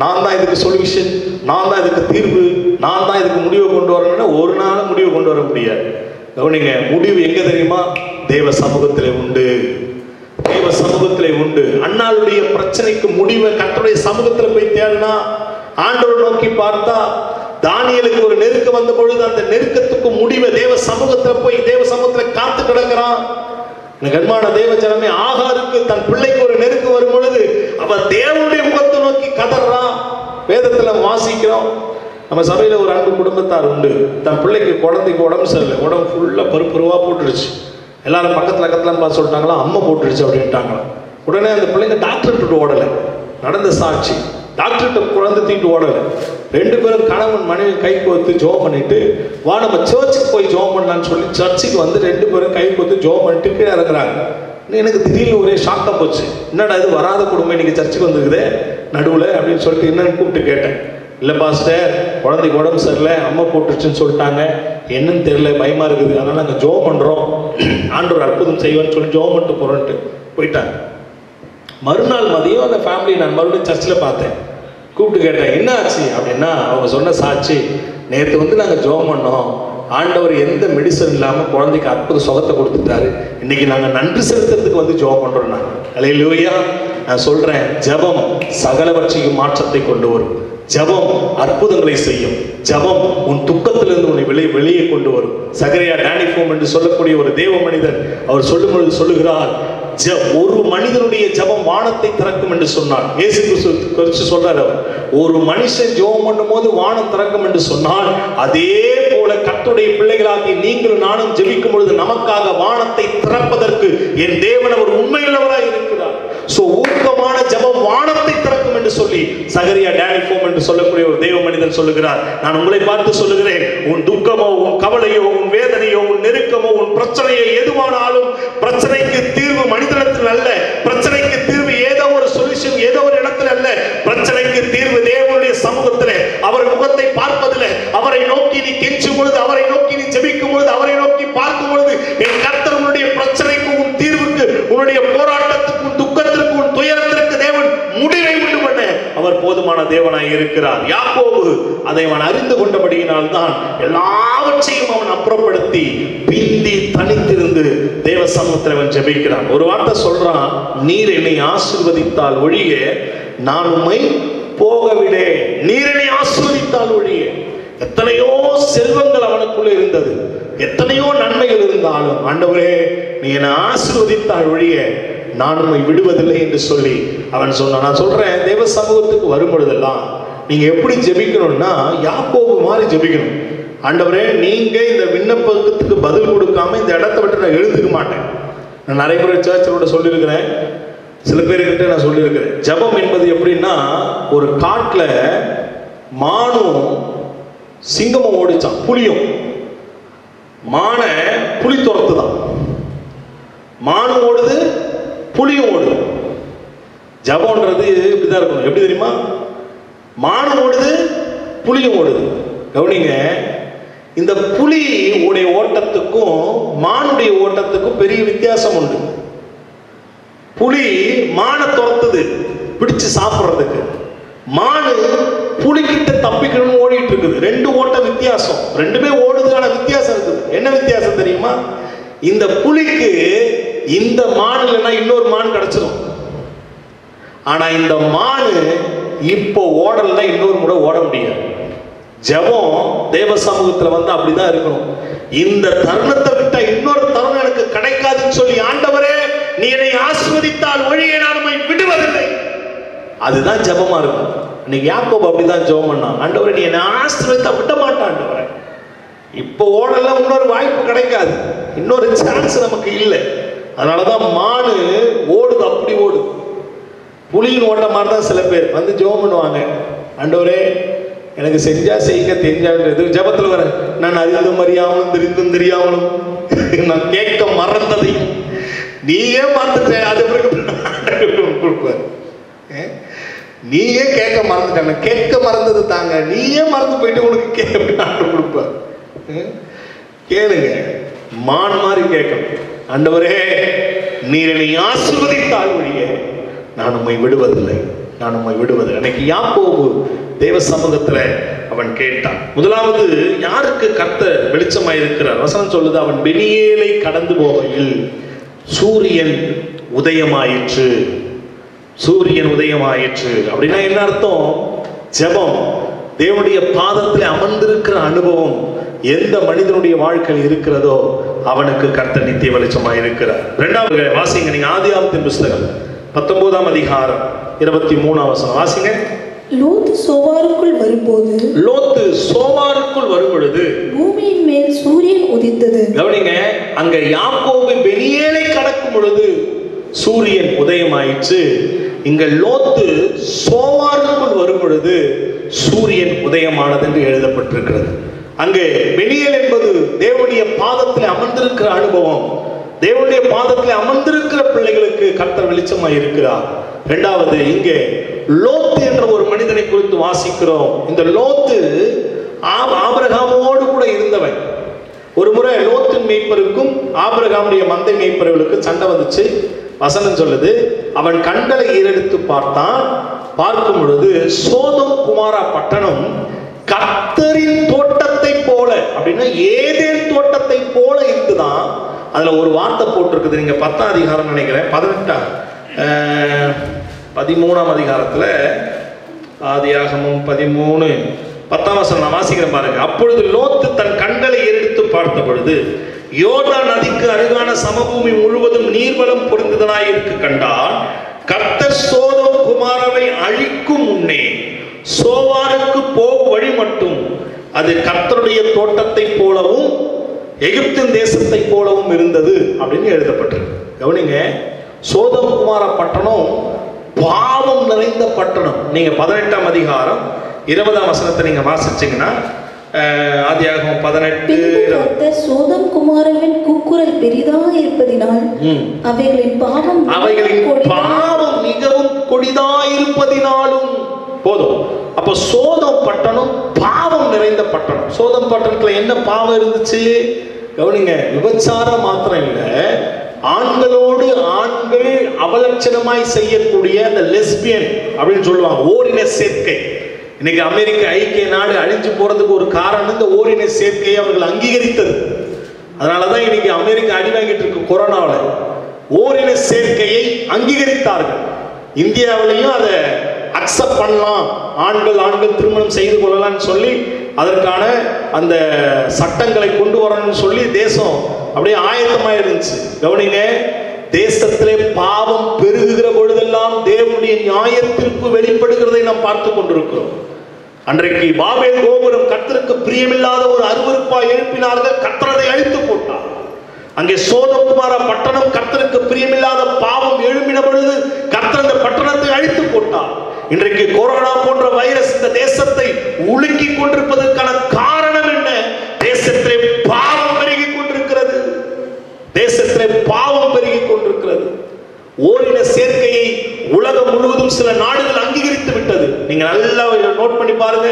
நான் தான் இதுக்கு சொல்யூஷன், நான் தான் இதுக்கு தீர்வு, நான் தான் இதுக்கு முடிவை கொண்டு வரணும்னா ஒரு நாள் முடிவு கொண்டு வர முடியாது. கவனிங்க, முடிவு எங்க தெரியுமா? தேவ சமூகத்திலே உண்டு. தேவ சமூகத்திலே உண்டு. அண்ணாளுடைய பிரச்சனைக்கு முடிவை கர்த்தருடைய சமூகத்தில் போய் தேடினா, ஆண்டவரை நோக்கி பார்த்தா, தானியேலுக்கு ஒரு நெருக்கம் வந்த பொழுது அந்த நெருக்கத்துக்கு முடிவை தேவ சமூகத்தில் போய் தேவ சமூகத்தில் காத்து கிடக்கிறான். கண்மான தேவ ஜனமே, ஆகாருக்கு தன் பிள்ளைக்கு ஒரு நெருக்கம் வரும் பொழுது அவன் தேவனுடைய முகத்தை நோக்கி கதறான். வேதத்துல வாசிக்கிறோம். நம்ம சபையில ஒரு அன்பு குடும்பத்தார் உண்டு. தன் பிள்ளைக்கு குழந்தைக்கு உடம்பு சரியில்லை, உடம்பு ஃபுல்லா பருவா போட்டுடுச்சு. எல்லாரும் பக்கத்துல பார்த்து சொல்லிட்டாங்களா, அம்மா போட்டுடுச்சு அப்படின்ட்டாங்களாம். உடனே அந்த பிள்ளைங்க டாக்டர்கிட்ட ஓடலை. நடந்த சாட்சி. டாக்டர்கிட்ட குழந்தை தீட்டு ஓடலை. ரெண்டு பேரும் கணவன் மனைவி கை கோர்த்து ஜோம் பண்ணிட்டு, வா நம்ம சர்ச்சுக்கு போய் ஜோம் பண்ணலான்னு சொல்லி சர்ச்சுக்கு வந்து ரெண்டு பேரும் கை கோர்த்து ஜோம் பண்ணிட்டு கீழே இறங்குறாங்க. எனக்கு திடீர்னு ஒரே ஷாக்காக போச்சு. என்னடா இது, வராத குடும்பம் இன்னைக்கு சர்ச்சுக்கு வந்துருக்குதே நடுவில் அப்படின்னு சொல்லிட்டு என்னன்னு கூப்பிட்டு கேட்டேன். இல்லை பாஸ்டர், குழந்தைக்கு உடம்பு சரியில்லை, அம்மா போட்டுருச்சுன்னு சொல்லிட்டாங்க, என்னன்னு தெரியல, பயமா இருக்குது, அதனால நாங்கள் ஜோம் பண்ணுறோம், ஆண்டவர் அற்புதம் செய்வோன்னு சொல்லி ஜோம் பண்ணிட்டு போகிறோன்ட்டு போயிட்டாங்க. மறுநாள் மதியம் அந்த ஃபேமிலி நான் மறுபடியும் சர்ச்சில் பார்த்தேன். கூப்பிட்டு கேட்டேன், என்ன ஆச்சு அப்படின்னா, அவங்க சொன்ன சாட்சி, நேற்று வந்து நாங்கள் ஜோம் பண்ணோம், ஆண்டவர் எந்த மெடிசன் இல்லாமல் குழந்தைக்கு அற்புத சுகத்தை கொடுத்துட்டாரு, இன்னைக்கு நாங்கள் நன்றி செலுத்துறதுக்கு வந்து ஜோம் பண்ணுறோம். நான் அல்லேலூயா. நான் சொல்கிறேன், ஜெபம் சகலவற்றையும் மாற்றத்தை கொண்டு வரும். ஜெபம் அற்புதங்களை செய்யும். ஜெபம் உன் துக்கத்திலிருந்து உன்னை வெளியே கொண்டு வரும். சகரியா டானிஃபோம் என்று சொல்லக்கூடிய ஒரு தேவ மனிதர் அவர் சொல்லும் பொழுது சொல்லுகிறார், ஒரு மனிதனுடைய ஜெபம் வானத்தை திறக்கும் என்று சொன்னார். இயேசு கிறிஸ்து சொல்றாரு, ஒரு மனுஷன் ஜெபம் பண்ணும் போது வானம் திறக்கும் என்று சொன்னால், அதே போல கர்த்தருடைய பிள்ளைகளாகிய நீங்களும் நானும் ஜெபிக்கும் பொழுது நமக்காக வானத்தை திறப்பதற்கு என் தேவன் அவர் உண்மையுள்ளவராய் இருக்கிறார். சோ ஊக்கமான ஜெபம் வானத்தை திறக்கும் என்று சொல்லி சகரியா டானிஃபோம் என்று சொல்லக்கூடிய ஒரு தேவ மனிதன் சொல்லுகிறார். நான் உங்களை பார்த்து சொல்லுகிறேன், உன் துக்கமோ, உன் கவலையோ, உன் வேதனையோ, உன் நெருக்கமோ, உன் பிரச்சனையோ எதுவானாலும் பிரச்சனைக்கு தீர்வு மனிதனத்தில் அல்ல. பிரச்சனைக்கு தீர்வு ஏதோ ஒரு சொல்யூஷன் ஏதோ ஒரு இடத்துல அல்ல. பிரச்சனைக்கு தீர்வு தேவனுடைய சமூகத்தில் அவர் முகத்தை பார்ப்பதில்லை. அவரை நோக்கி நீ கெஞ்சும் பொழுது, அவரை நோக்கி நீ ஜெபிக்கும் பொழுது, அவரை நோக்கி பார்க்கும் பொழுது, என் கர்த்தர் உன்னுடைய பிரச்சனைக்கு, உன் தீர்வுக்கு, உன்னுடைய போராட்டத்துக்கு, உன் துக்கத்திற்கு, உன் துயரத்திற்கு தேவன் முடிவை உண்டு பண்ண அவர் போதுமான தேவனாய் இருக்கிறார். யாக்கோபு அதை அவன் அறிந்து கொண்டபடியினால் தான் எல்லாவற்றையும் அவன் அப்புறப்படுத்தி பிந்தி தனித்திருந்து தேவ சமூகத்தில் அவன் ஜெபிக்கிறான். ஒரு வார்த்தை சொல்றான், நீர் என்னை ஆசீர்வதித்தால் ஒழிய நான் உம்மை போகவிடே. நீர் என்னை ஆசீர்வதித்தால் ஒழிய. எத்தனையோ செல்வங்கள் அவனுக்குள்ள இருந்தது, எத்தனையோ நன்மைகள் இருந்தாலும், ஆண்டவரே நீ என்னை ஆசீர்வதித்தால் ஒழிய நான் உம்மை விடுவதில்லை என்று சொல்லி அவன் சொன்னான். நான் சொல்றேன், தேவ சமூகத்துக்கு வரும் பொழுதெல்லாம் நீங்க எப்படி ஜெபிக்கணும்னா, யாக்கோபு மாதிரி ஜெபிக்கணும். ஆண்டவரே, நீங்க இந்த விண்ணப்பத்துக்கு பதில் கொடுக்காம இந்த இடத்தை விட்டு நான் எழுந்துக்க மாட்டேன். நான் நிறைய பேர் சர்ச்சோட சொல்லியிருக்கிறேன், சில பேர்கிட்ட நான் சொல்லியிருக்கிறேன். ஜெபம் என்பது எப்படின்னா, ஒரு காட்டுல மானும் சிங்கமும் ஓடிச்சான், புலியும். மானை புலி துரத்துதான், மானு ஓடுது, புலியும் ஓடுது. ஜபம்ன்றது இப்படிதான் இருக்கணும். எப்படி தெரியுமா? மானு ஓடுது, புலியும் ஓடுது. கவனிங்க, இந்த புலி உடைய ஓட்டத்துக்கும் மானுடைய ஓட்டத்துக்கும் பெரிய வித்தியாசம் உண்டு. புலி மானை துரத்துது பிடிச்சு சாப்பிட்றதுக்கு, மானு புலிக்கிட்ட தப்பிக்கணும்னு ஓடிட்டு இருக்குது. ரெண்டு ஓட்ட வித்தியாசம், ரெண்டுமே ஓடுதுக்கான வித்தியாசம் இருக்குது. என்ன வித்தியாசம் தெரியுமா? இந்த புலிக்கு இந்த மான் இல்லைன்னா இன்னொரு மான் கிடைச்சிடும். ஆனா இந்த மானு இப்போ ஓடலைன்னா இன்னொரு முறை ஓட முடியாது. ஜெபம் தேவ சமூகத்துல வந்து அப்படிதான் இருக்கணும். இந்த தருணத்தை விட்டா இன்னொரு தருணம் எனக்கு கிடைக்காதுன்னு சொல்லி, ஆண்டவரே நீ என்னை ஆசீர்வதித்தால் ஒழிய நான் உம்மை விடுவதில்லை. அதுதான் ஜெபமா இருக்கும். இன்னைக்கு யாக்கோபு அப்படிதான் ஜெபம் பண்ணான். ஆண்டவரே நீ என்னை ஆசீர்வதித்தா விட மாட்டான் ஆண்டவரே. இப்போ ஓடலாம், இன்னொரு வாய்ப்பு கிடைக்காது, இன்னொரு சான்ஸ் நமக்கு இல்லை. அதனாலதான் மானு ஓடுது, அப்படி ஓடுது. புலியின் ஓட்ட மாதிரி தான் சில பேர் வந்து ஜெபம் பண்ணுவாங்க. ஆண்டவரே எனக்கு செஞ்சா செய்யுங்க, தெரிஞ்சாது ஜெபத்தில் வர நான் அறிந்தும் அறியாமலும் தெரிந்தும் தெரியாமலும் நான் கேட்க மறந்ததையும் நீயே மறந்துட்ட, அது கொடுப்பார். நீயே கேட்க மறந்துட்டாங்க, கேட்க மறந்தது தாங்க, நீயே மறந்து போயிட்டு உனக்கு கேட்க கொடுப்பார். கேளுங்க, மான் மாதிரி கேட்கணும். ஆண்டவரே நீர் என்னை ஆசீர்வதித்தால் ஒழிய நான் உம்மை விடுவதில்லை, நான் உம்மை விடுவதில்லை. அன்னைக்கு யாக்கோபு தேவ சமூகத்துல அவன் கேட்டான். முதலாவது யாருக்கு கர்த்தர் வெளிச்சமாயிருக்கிறார்? வசனம் சொல்லுது, அவன் பெனியேலை கடந்து போகையில் சூரியன் உதயமாயிற்று. சூரியன் உதயமாயிற்று அப்படின்னா என்ன அர்த்தம்? ஜெபம், தேவனுடைய பாதத்தில் அமர்ந்திருக்கிற அனுபவம் எந்த மனிதனுடைய வாழ்க்கையில் இருக்கிறதோ அவனுக்கு கர்த்தர் நித்திய வெளிச்சமாய் இருக்கிறார். இரண்டாவது வாசிங்க, நீங்க ஆதியாகமத்தின் புஸ்தகம் 19ஆம் அதிகாரம் 23ஆம் வசனம் வாசிங்க. லோத்து சோவாருக்குள் வரும்போது, லோத்து சோவாருக்குள் வரும் பொழுது பூமியின் மேல் சூரியன் உதித்தது. கவனிங்க, அங்க யாக்கோபு பெனியேலை கடக்கும் பொழுது சூரியன் உதயமாயிற்று. இங்க லோத்து சோவாருக்குள் வரும் பொழுது சூரியன் உதயமானது என்று எழுதப்பட்டிருக்கிறது. அங்கே பெனியேல் என்பது தேவனுடைய பாதத்தில் அமர்ந்திருக்கிற அனுபவம். தேவனுடைய பாதத்தில் அமர்ந்திருக்கிற பிள்ளைகளுக்கு கர்த்தர் வெளிச்சமாய் இருக்கிறார். இரண்டாவது, இங்கே லோத்து என்ற ஒரு மனிதனை குறித்து வாசிக்கிறோம். இந்த லோத்து ஆபிரகாமோடு கூட இருந்தவன். ஒரு முறை லோத்தின் மேய்ப்பருக்கும் ஆபிரகாமுடைய மந்தை மேய்ப்பர்களுக்கு சண்டை வந்துச்சு. வசனம் சொல்லுது, அவன் கண்களை ஏறெடுத்து பார்த்தான். பார்க்கும் பொழுது சோதோம் குமாரா பட்டணம் கர்த்தரின் தோட்டத்தை போல, அப்படின்னா ஏதேன் தோட்டத்தை போல இருந்துதான். அதுல ஒரு வார்த்தை போட்டிருக்குது, நீங்க 10ஆம் அதிகாரம் நினைக்கிறேன், 13ஆம் அதிகாரத்துல, ஆதியாகமம் 13:10 நான் வாசிக்கிறேன் பாருங்க. அப்பொழுது லோத்து தன் கண்களை ஏறெடுத்து பார்த்த பொழுது யோர்தான் நதிக்கு அருகான சமபூமி முழுவதும் நீர்வளம் பொருந்ததாய் இருக்க கண்டால், கர்த்தர் சோதோம் குமாராவை அழிக்கும் முன்னே சோவாருக்கு போகும் வழி மட்டும் அது கர்த்தருடைய தோட்டத்தை போலவும் எகிப்தின் தேசத்தை போலவும் இருந்தது அப்படின்னு எழுதப்பட்டிருக்கு. கவனிங்க, சோதோம் குமாரா பட்டணம் பாவம் நிறைந்த பட்டணம். நீங்க 18ஆம் அதிகாரம் 20ஆம் வசனத்தை நீங்க வாசிச்சீங்கன்னா, ஆதியாகமம் 18 சோதோம் குமாராவின் கூக்குரல் பெரிதாக இருப்பதினால் அவைகளின் பாவம் மிகவும் கொடிதாயிருப்பதினாலும் போதும். அப்ப சோதோம் பட்டணம் பாவம் நிறைந்த பட்டணம். சோதோம் பட்டணத்துல என்ன பாவம் இருந்துச்சு? கவனிங்க, விபச்சாரம் மாத்திரம் இல்ல, ஆண்களோடு ஆண்கள் அவலட்சணமாய் செய்யக்கூடிய அந்த லெஸ்பியன் அப்படின்னு சொல்லுவாங்க, ஓரின சேர்க்கை. இன்னைக்கு அமெரிக்க ஐக்கிய நாடு அழிஞ்சு போறதுக்கு ஒரு காரணம் இந்த ஓரின சேர்க்கையை அவர்கள் அங்கீகரித்தது. அதனாலதான் இன்னைக்கு அமெரிக்கா அடி வாங்கிட்டு இருக்கு கொரோனாவில். ஓரின சேர்க்கையை அங்கீகரித்தார்கள். இந்தியாவிலையும் அதை அக்செப்ட் பண்ணலாம், ஆண்கள் திருமணம் செய்து கொள்ளலாம்னு சொல்லி அதற்கான அந்த சட்டங்களை கொண்டு வரணும்னு சொல்லி தேசம் அப்படியே ஆயத்தமாக இருந்துச்சு. கவனிங்க, தேசத்திலே பாவம் பெருகுகிற பொழுதெல்லாம் தேவனுடைய நியாய தீர்ப்பு வெளிப்படுகிறதை நாம் பார்த்து கொண்டிருக்கிறோம். அன்றைக்கு பாபேல் கோபுரம் கர்த்தருக்கு பிரியமில்லாத ஒரு அருவருப்பாய் எழுப்பினார்கள், கர்த்தர் அதை அழித்து போட்டார். அங்கே சோதோம் குமாரா பட்டணம் கர்த்தருக்கு பிரியமில்லாத பாவம் எழுப்பின பொழுது கர்த்தர் அந்த பட்டணத்தை அழித்து போட்டார். இன்றைக்கு கொரோனா போன்ற வைரஸ் இந்த தேசத்தை உலுக்கி கொண்டிருப்பதற்கான காரணம் என்ன? தேசத்திலே பாவம் பெருகி கொண்டிருக்கிறது. தேசத்திலே பாவம் பெருகி கொண்டிருக்கிறது. ஓரின சேர்க்கையை உலகம் முழுவதும் சில நாடுகள் அங்கீகரித்து விட்டது. நீங்க நல்லா நோட் பண்ணி பாருங்க,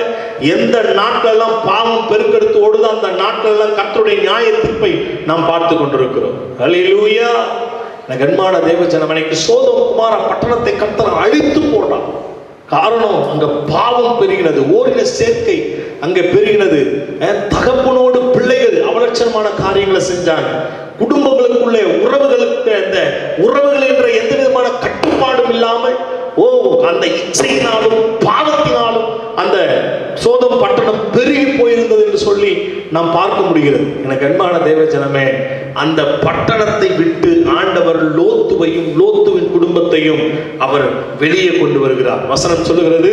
எந்த நாட்டிலெல்லாம் பாவம் பெருக்கெடுத்து ஓடுதோ அந்த நாட்டிலெல்லாம் கர்த்தருடைய நியாய தீர்ப்பை நாம் பார்த்து கொண்டிருக்கிறோம். ஹல்லேலூயா. கண்மான தேவஜனமனைக்கு சோதோம் குமாரா பட்டணத்தை கர்த்தர் அழித்து போட்டார். காரணம், அங்க பாவம் பெருகினது, ஓரின சேர்க்கை அங்க பெருகினது. தகப்பனோடு பிள்ளைகள் அவலட்சணமான காரியங்களை செஞ்சாங்க. குடும்பங்களுக்குள்ளே உறவுகளுக்கு அந்த உறவுகள் என்ற எந்த விதமான கட்டுப்பாடும் இல்லாமல் அந்த இச்சையினாலும் பாவத்தினாலும் அந்த சோதோம் பட்டணம் பெருகி போயிருந்தது என்று சொல்லி நாம் பார்க்க முடிகிறது. எனக்கு அன்பான தேவஜனமே, அந்த பட்டணத்தை விட்டு ஆண்டவர் லோத்துவையும் சோகத்தையும் அவர் வெளியே கொண்டு வருகிறார். வசனம் சொல்லுகிறது,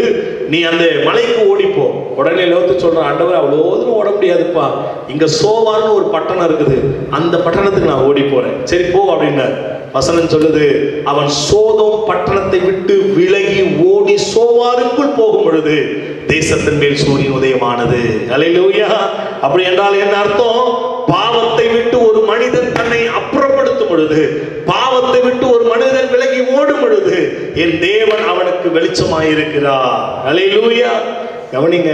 நீ அந்த மலைக்கு ஓடிப்போ. உடனே லோத்து சொல்றான், ஆண்டவர் அவ்வளோ தூரம் ஓட முடியாதுப்பா, இங்க சோவார்னு ஒரு பட்டணம் இருக்குது, அந்த பட்டணத்துக்கு நான் ஓடி போறேன். சரி போ அப்படின்னார். வசனம் சொல்லுது, அவன் சோதோம் பட்டணத்தை விட்டு விலகி ஓடி சோவாருக்குள் போகும் பொழுது தேசத்தின் மேல் சூரியன் உதயமானது. அல்லேலூயா. அப்படி என்றால் என்ன அர்த்தம்? பாவத்தை விட்டு ஒரு மனிதன் தன்னை அப்புறப்படுத்தும் பொழுது, பாவத்தை விட்டு ஒரு மனிதன் விலகி ஓடும் பொழுது என் தேவன் அவனுக்கு வெளிச்சமாயிருக்கிறார். அல்லேலூயா. கவனிங்க,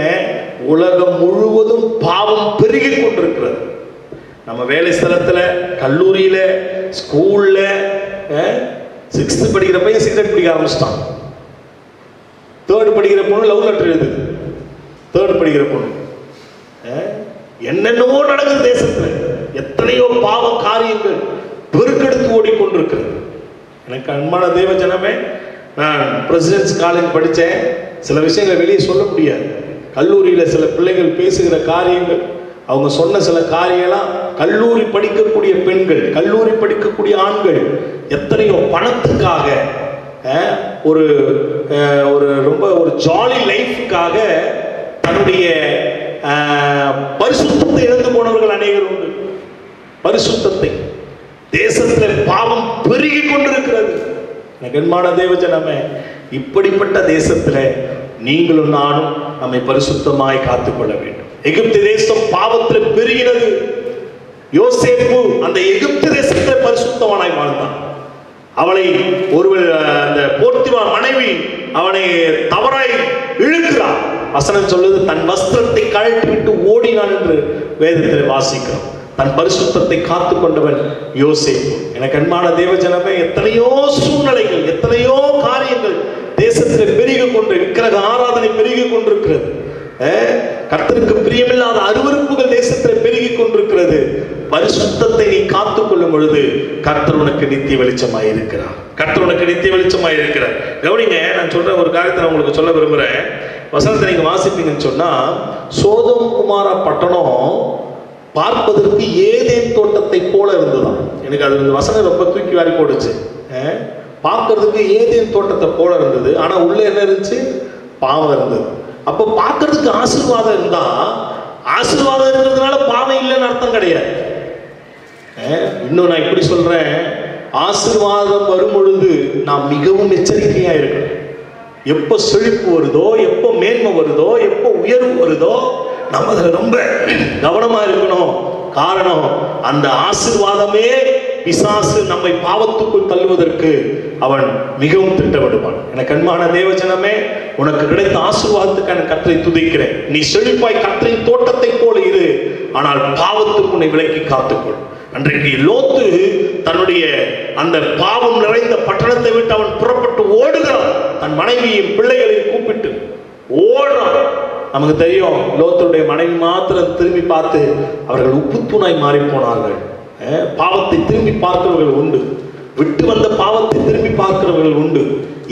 உலகம் முழுவதும் பாவம் பெருகி கொண்டிருக்கிறது. நம்ம வேலை ஸ்தலத்துல, கல்லூரியில, ஸ்கூல்ல 6th படிக்கிற பையன் சிகரெட் பிடிக்க ஆரம்பிச்சிட்டான். 3rd படிக்கிற பொண்ணு லவ் லெட்டர் எழுதுது. 3rd படிக்கிற பொண்ணு. என்னென்னவோ நடக்குது தேசத்துல. எத்தனையோ பாவ காரியங்கள் பெருக்கெடுத்து ஓடிக்கொண்டிருக்கிறது. எனக்கு அன்பான தேவ ஜனமே, நான் பிரசிடென்ட்ஸ் காலேஜ் படித்தேன். சில விஷயங்களை வெளியே சொல்ல முடியாது. கல்லூரியில சில பிள்ளைகள் பேசுகிற காரியங்கள், அவங்க சொன்ன சில காரியம்லாம், கல்லூரி படிக்கக்கூடிய பெண்கள், கல்லூரி படிக்கக்கூடிய ஆண்கள் எத்தனையோ பணத்துக்காக, ஒரு ரொம்ப ஒரு ஜாலி லைஃப்காக தன்னுடைய பரிசுத்தத்தை இழந்து போனவர்கள் அநேகர் உண்டு. பரிசுத்தத்தை, தேசத்தில் பாவம் பெருகி கொண்டிருக்கிறது. கண்மான தேவஜனமே, இப்படிப்பட்ட தேசத்தில் நீங்களும் நானும் நம்மை பரிசுத்தமாய் காத்துக்கொள்ள வேண்டும். எகிப்து தேசம் பாவத்தில் பெருகினது. யோசேப்பு அந்த எகிப்து தேசத்தில் பரிசுத்தமானாய் வாழ்ந்தான். அவளை ஒருவர், அந்த போர்த்திபார் மனைவி அவனை தவறாய் இழுக்கிறார். வசனம் சொல்லுது, தன் வஸ்திரத்தை கழட்டி விட்டு ஓடினான் என்று வேதத்தில் வாசிக்கிறோம். தன் பரிசுத்தத்தை காத்து கொண்டவன் யோசேப்பு. எனக்கு அன்பான தேவஜனமே, எத்தனையோ சூழ்நிலைகள், எத்தனையோ காரியங்கள் தேசத்தில் பெருகி கொண்டு, விக்கிரக ஆராதனை பெருகி கொண்டிருக்கிறது. கர்த்தருக்கு பிரியமில்லாத அருவருப்புகள் தேசத்தில் பெருகி கொண்டிருக்கிறது. பரிசுத்தத்தை நீ காத்துக் கொள்ளும் பொழுது கர்த்தர் உனக்கு நித்திய வெளிச்சமாய் இருக்கிறார். கர்த்தர் உனக்கு நித்திய வெளிச்சமாய் இருக்கிறார். கவனிங்க, நான் சொல்ற ஒரு காரியத்தை நான் உங்களுக்கு சொல்ல விரும்புறேன். வசனத்தை நீங்க வாசிப்பீங்கன்னு சொன்னா, சோதோம் குமாரா பட்டணம் பார்ப்பதற்கு ஏதேன் தோட்டத்தை போல இருந்ததாம். எனக்கு அது வசனம் ரொம்ப தூக்கி வாரி போடுச்சு. பார்க்கறதுக்கு ஏதேன் தோட்டத்தை போல இருந்தது. ஆனா உள்ள என்ன இருந்துச்சு? பாவம் இருந்தது. அப்போ பார்க்கறதுக்கு ஆசீர்வாதம் இருந்தா, ஆசீர்வாதம் இருக்கிறதுனால பாவம் இல்லைன்னு அர்த்தம் கிடையாது. இன்னும் நான் இப்படி சொல்றேன், ஆசீர்வாதம் வரும் பொழுது நாம் மிகவும் எச்சரிக்கையா இருக்கணும். எப்போ செழிப்பு வருதோ, எப்போ மேன்மை வருதோ, எப்போ உயர்வு வருதோ, நம்ம அதில் ரொம்ப கவனமா இருக்கணும். காரணம், அந்த ஆசீர்வாதமே பிசாசு நம்மை பாவத்துக்குள் தள்ளுவதற்கு அவன் மிகவும் திட்டமிடுவான். எனக்கு அன்பான தேவஜனமே, உனக்கு கிடைத்த ஆசீர்வாதத்துக்கான கர்த்தரை துதிக்கிறேன். நீ செழிப்பாய் கர்த்தரின் தோட்டத்தை போல இரு, ஆனால் பாவத்துக்கு உன்னை விலக்கி காத்துக்கொள். அன்றைக்கு லோத்து தன்னுடைய அந்த பாவம் நிறைந்த பட்டணத்தை விட்டு அவன் புறப்பட்டு ஓடுகிறான். தன் மனைவியும் பிள்ளைகளையும் கூப்பிட்டு ஓடுறான். நமக்கு தெரியும், லோத்துடைய மனைவி மாத்திரம் திரும்பி பார்த்து அவர்கள் உப்புத்தூணாய் மாறி போனார்கள். பாவத்தை திரும்பி பார்க்கிறவர்கள் உண்டு, விட்டு வந்த பாவத்தை திரும்பி பார்க்கிறவர்கள் உண்டு.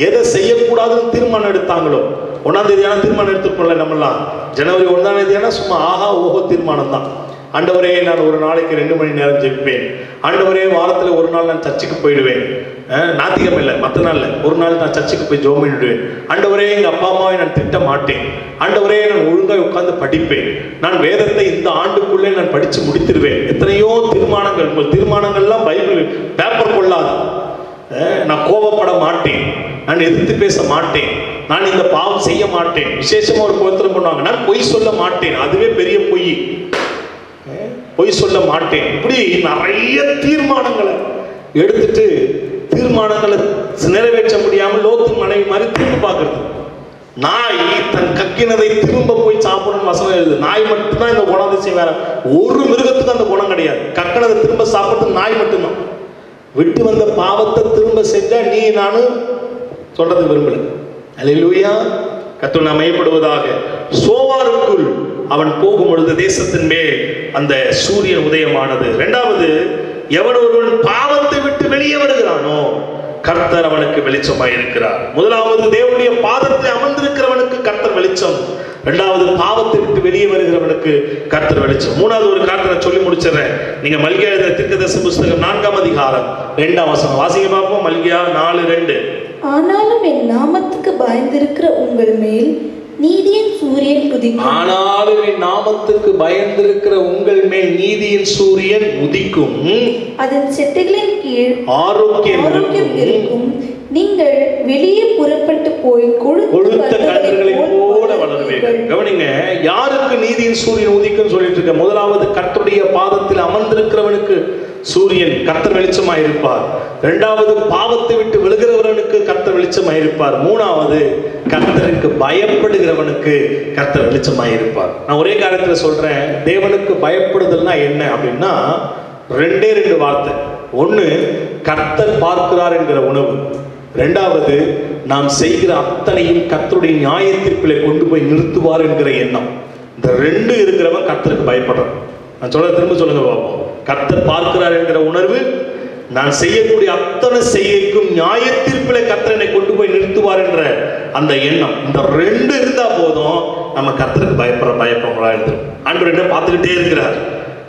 எதை செய்யக்கூடாதுன்னு தீர்மானம் எடுத்தாங்களோ, 1ஆம் தேதியான தீர்மானம் எடுத்துக்கொள்ள, நம்மலாம் ஜனவரி 1ஆம் தேதியான சும்மா ஆஹா ஓஹோ தீர்மானம் தான். ஆண்டவரே, நான் ஒரு நாளைக்கு 2 மணி நேரம் ஜெபிப்பேன். ஆண்டவரே, வாரத்தில் ஒரு நாள் நான் சர்ச்சுக்கு போயிடுவேன். ஞாயிற்றுக்கிழமை இல்லை, மற்ற நாளில் ஒரு நாள் நான் சர்ச்சுக்கு போய் ஜெபம் பண்ணிடுவேன். ஆண்டவரே, எங்கள் அப்பா அம்மாவை நான் திட்ட மாட்டேன். ஆண்டவரே, நான் ஒழுங்காக உட்கார்ந்து படிப்பேன். நான் வேதத்தை இந்த ஆண்டுக்குள்ளே நான் படித்து முடித்திருவேன். எத்தனையோ தீர்மானங்கள். உங்கள் தீர்மானங்கள்லாம் பைபிள் பேப்பர் கொள்ளாது. நான் கோபப்பட மாட்டேன், நான் எதிர்த்து பேச மாட்டேன், நான் இந்த பாவம் செய்ய மாட்டேன். விசேஷமா ஒரு கோத்திரம் பண்ணுவாங்க, நான் பொய் சொல்ல மாட்டேன். அதுவே பெரிய பொய். பொய் சொல்ல மாட்டேன். இப்படி நிறைய தீர்மானங்களை எடுத்துட்டு, தீர்மானங்களை நிறைவேற்ற முடியாமல் லோத்து மனைவி மாதிரி திரும்ப பார்க்கறது. நாய் தன் கக்கினதை திரும்ப போய் சாப்பிடணும் வசனம் எழுது. நாய் மட்டும்தான் இந்த குணாதிசயம், வேற ஒரு மிருகத்துக்கு அந்த குணம் கிடையாது. கக்கினதை திரும்ப சாப்பிடுறது நாய் மட்டும்தான். விட்டு வந்த பாவத்தை திரும்ப செஞ்சா நீ நானும் சொல்றது விரும்பல. அல்லேலூயா. கர்த்தர் நாம மையப்படுவதாக. சோவாருக்குள் அவன் போகும் பொழுது தேசத்தின் மேல் அந்த சூரியன் உதயமானது. 2வது, எவன் ஒருவன் பாவத்தை விட்டு வெளியே வருகிறானோ கர்த்தர் அவனுக்கு வெளிச்சமாய் இருக்கிறார். 1வது, தேவனுடைய பாதத்தை அமர்ந்திருக்கிறவனுக்கு கர்த்தர் வெளிச்சம். 2வது, பாவத்தை விட்டு வெளியே வருகிறவனுக்கு கர்த்தர் வெளிச்சம். 3வது ஒரு காரியத்தை நான் சொல்லி முடிச்சிடறேன். நீங்க மல்கியா எழுதின தீர்க்கதரிசன புஸ்தகம் 4ஆம் அதிகாரம் 2ஆம் வசனம் வாசிங்க பார்ப்போம். மல்கியா 4:2. ஆனாலும் என் நாமத்துக்கு பயந்திருக்கிற உங்கள் மேல் நீதியின் சூரியன் உதிக்கும். ஆனாலும் என் நாமத்துக்கு பயந்திருக்கிற உங்கள் மேல் நீதியின் சூரியன் உதிக்கும். அதன் செட்டைகளின் கீழ் ஆரோக்கியம் இருக்கும். நீங்கள் வெளியே புறப்பட்டு போய் கொழுத்த கன்றுகளை போல வளருவீர்கள். கவனிங்க, யாருக்கு நீதியின் சூரியன் உதிக்கும் சொல்லிட்டு இருக்க? முதலாவது, கர்த்தருடைய பாதத்தில் அமர்ந்திருக்கிறவனுக்கு சூரியன் கர்த்தர் வெளிச்சமாய் இருப்பார். இரண்டாவது, பாவத்தை விட்டு விழுகிறவனுக்கு கர்த்தர் வெளிச்சமாய் இருப்பார். மூணாவது, கர்த்தருக்கு பயப்படுகிறவனுக்கு கர்த்தர் வெளிச்சமாய் இருப்பார். நான் ஒரே காரியத்துல சொல்றேன், தேவனுக்கு பயப்படுதல்னா என்ன அப்படின்னா ரெண்டே வார்த்தை. ஒண்ணு, கர்த்தர் பார்க்கிறார் என்கிற உணவு. இரண்டாவது, நாம் செய்கிற அத்தனையும் கர்த்தருடைய நியாய தீர்ப்பிலே கொண்டு போய் நிறுத்துவார் என்கிற எண்ணம். இந்த ரெண்டு இருக்கிறவன் கர்த்தருக்கு பயப்படுறான். நான் சொல்ல திரும்ப சொல்லுங்க பாப்போம். கர்த்தர் பார்க்கிறார் என்கிற உணர்வு, நான் செய்யக்கூடிய அத்தனை செய்கைக்கும் நியாய தீர்ப்பிலே கர்த்தர் என்னை கொண்டு போய் நிறுத்துவார் என்ற அந்த எண்ணம். இந்த ரெண்டு இருந்தா போதும் நம்ம கர்த்தருக்கு பயப்படுறவங்களா எழுதுறோம். ஆண்டவர் என்ன பார்த்துக்கிட்டே இருக்கிறார்,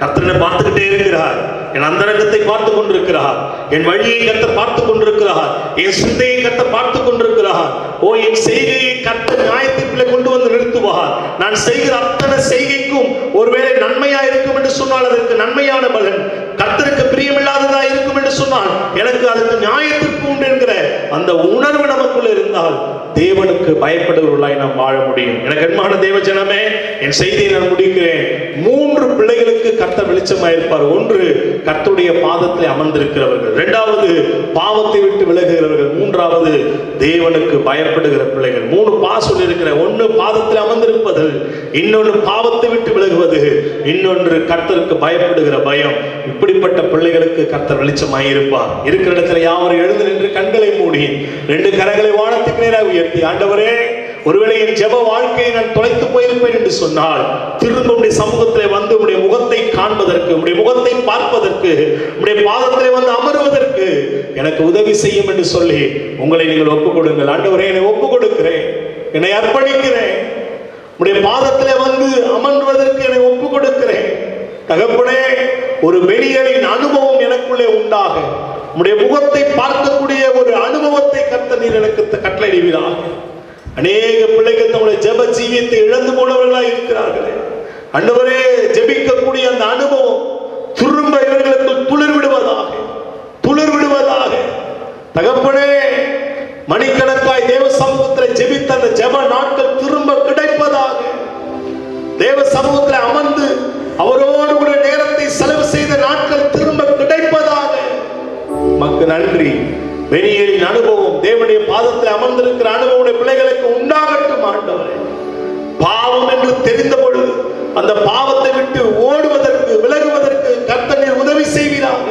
கர்த்தர் என்ன பார்த்துக்கிட்டே இருக்கிறார். என் அந்தரங்கத்தை பார்த்து கொண்டிருக்கிறார், என் வழியை கர்த்தர் பார்த்து கொண்டிருக்கிறார், என் சிந்தையை கர்த்தர் பார்த்து கொண்டிருக்கிறார். ஓ, என் செய்கையை கர்த்தர் நியாயத்தீர்ப்பிலே கொண்டு வந்து நிறுத்துவார். நான் செய்கிற அத்தனை செய்கைக்கும் ஒருவேளை நன்மையா இருக்கும் என்று சொன்னால் அதற்கு நன்மையான பலன், கர்த்தருக்கு பிரியமில்லாததா இருக்கும் என்று சொன்னால் எனக்கு அதுக்கு நியாயத்தீர்ப்பு உண்டு என்கிற அந்த உணர்வு நமக்குள்ள இருந்தால் தேவனுக்கு பயப்படுவர்களாய் நாம் வாழ முடியும். எனக்கு அன்பான தேவ ஜனமே, என் செய்தியை நான் முடிக்கிறேன். 3 பிள்ளைகளுக்கு கர்த்தர் வெளிச்சமாயிருப்பார். ஒன்று, கர்த்தருடைய பாதத்தில் அமர்ந்திருக்கிறவர்கள். இரண்டாவது, பாவத்தை விட்டு விலகுகிறவர்கள். மூன்றாவது, தேவனுக்கு பயப்படுகிற பிள்ளைகள். 3 சொல்லி இருக்கிற. ஒன்று பாதத்தில் அமர்ந்திருப்பது, இன்னொன்று பாவத்தை விட்டு விலகுவது, இன்னொன்று கர்த்தருக்கு பயப்படுகிற பயம். இப்படிப்பட்ட பிள்ளைகளுக்கு கர்த்தர் வெளிச்சமாயிருப்பார். இருக்கிற இடத்துல யாவரும் எழுந்து நின்று கண்களை மூடி 2 கரங்களை வானத்துக்கு நேராக உயர்த்தி, ஆண்டவரே, ஒருவேளை என் ஜெப வாழ்க்கையை நான் தொலைத்து போயிருப்பேன் என்று சொன்னால் திரும்ப உடைய சமூகத்தில் வந்து உடைய முகத்தை காண்பதற்கு, உடைய முகத்தை பார்ப்பதற்கு, உடைய பாதத்திலே வந்து அமருவதற்கு எனக்கு உதவி செய்யும் என்று சொல்லி உங்களை நீங்கள் ஒப்புக் கொடுங்கள். ஆண்டவரே, என்னை ஒப்புக் கொடுக்கிறேன், என்னை அர்ப்பணிக்கிறேன், உடைய பாதத்திலே வந்து அமர்வதற்கு என்னை ஒப்புக் கொடுக்கிறேன். தகப்பனே, ஒரு வெளியலின் அனுபவம் எனக்குள்ளே உண்டாக, உடைய முகத்தை பார்க்கக்கூடிய ஒரு அனுபவத்தை கர்த்தர் நீர் எனக்கு கட்டளையிடுவீராக. அநேக பிள்ளைகள் தங்களுடைய ஜெப ஜீவியத்தை இழந்து போனவர்களாக இருக்கிறார்களே. ஆண்டவரே, ஜெபிக்கக்கூடிய அந்த அனுபவம் திரும்ப இவர்களுக்கு துளிர் விடுவதாக. தகப்பனே, மணிக்கணக்காய் தேவ சமூகத்தில் ஜெபித்த அந்த ஜெப நாட்கள் திரும்ப கிடைப்பதாக. தேவ சமூகத்தில் அமர்ந்து அவரோடு கூட நேரத்தை செலவு செய்த நாட்கள் திரும்ப கிடைப்பதாக. மக்கள் நன்றி. வெளியேறின் அனுபவம், தேவனுடைய பாதத்தில் அமர்ந்திருக்கிற அனுபவம் பிள்ளைகளுக்கு உண்டாகட்டும். ஆண்டவரே, பாவம் என்று தெரிந்த பொழுது அந்த பாவத்தை விட்டு ஓடுவதற்கு, விலகுவதற்கு கர்த்தர் நீர் உதவி செய்வீராக.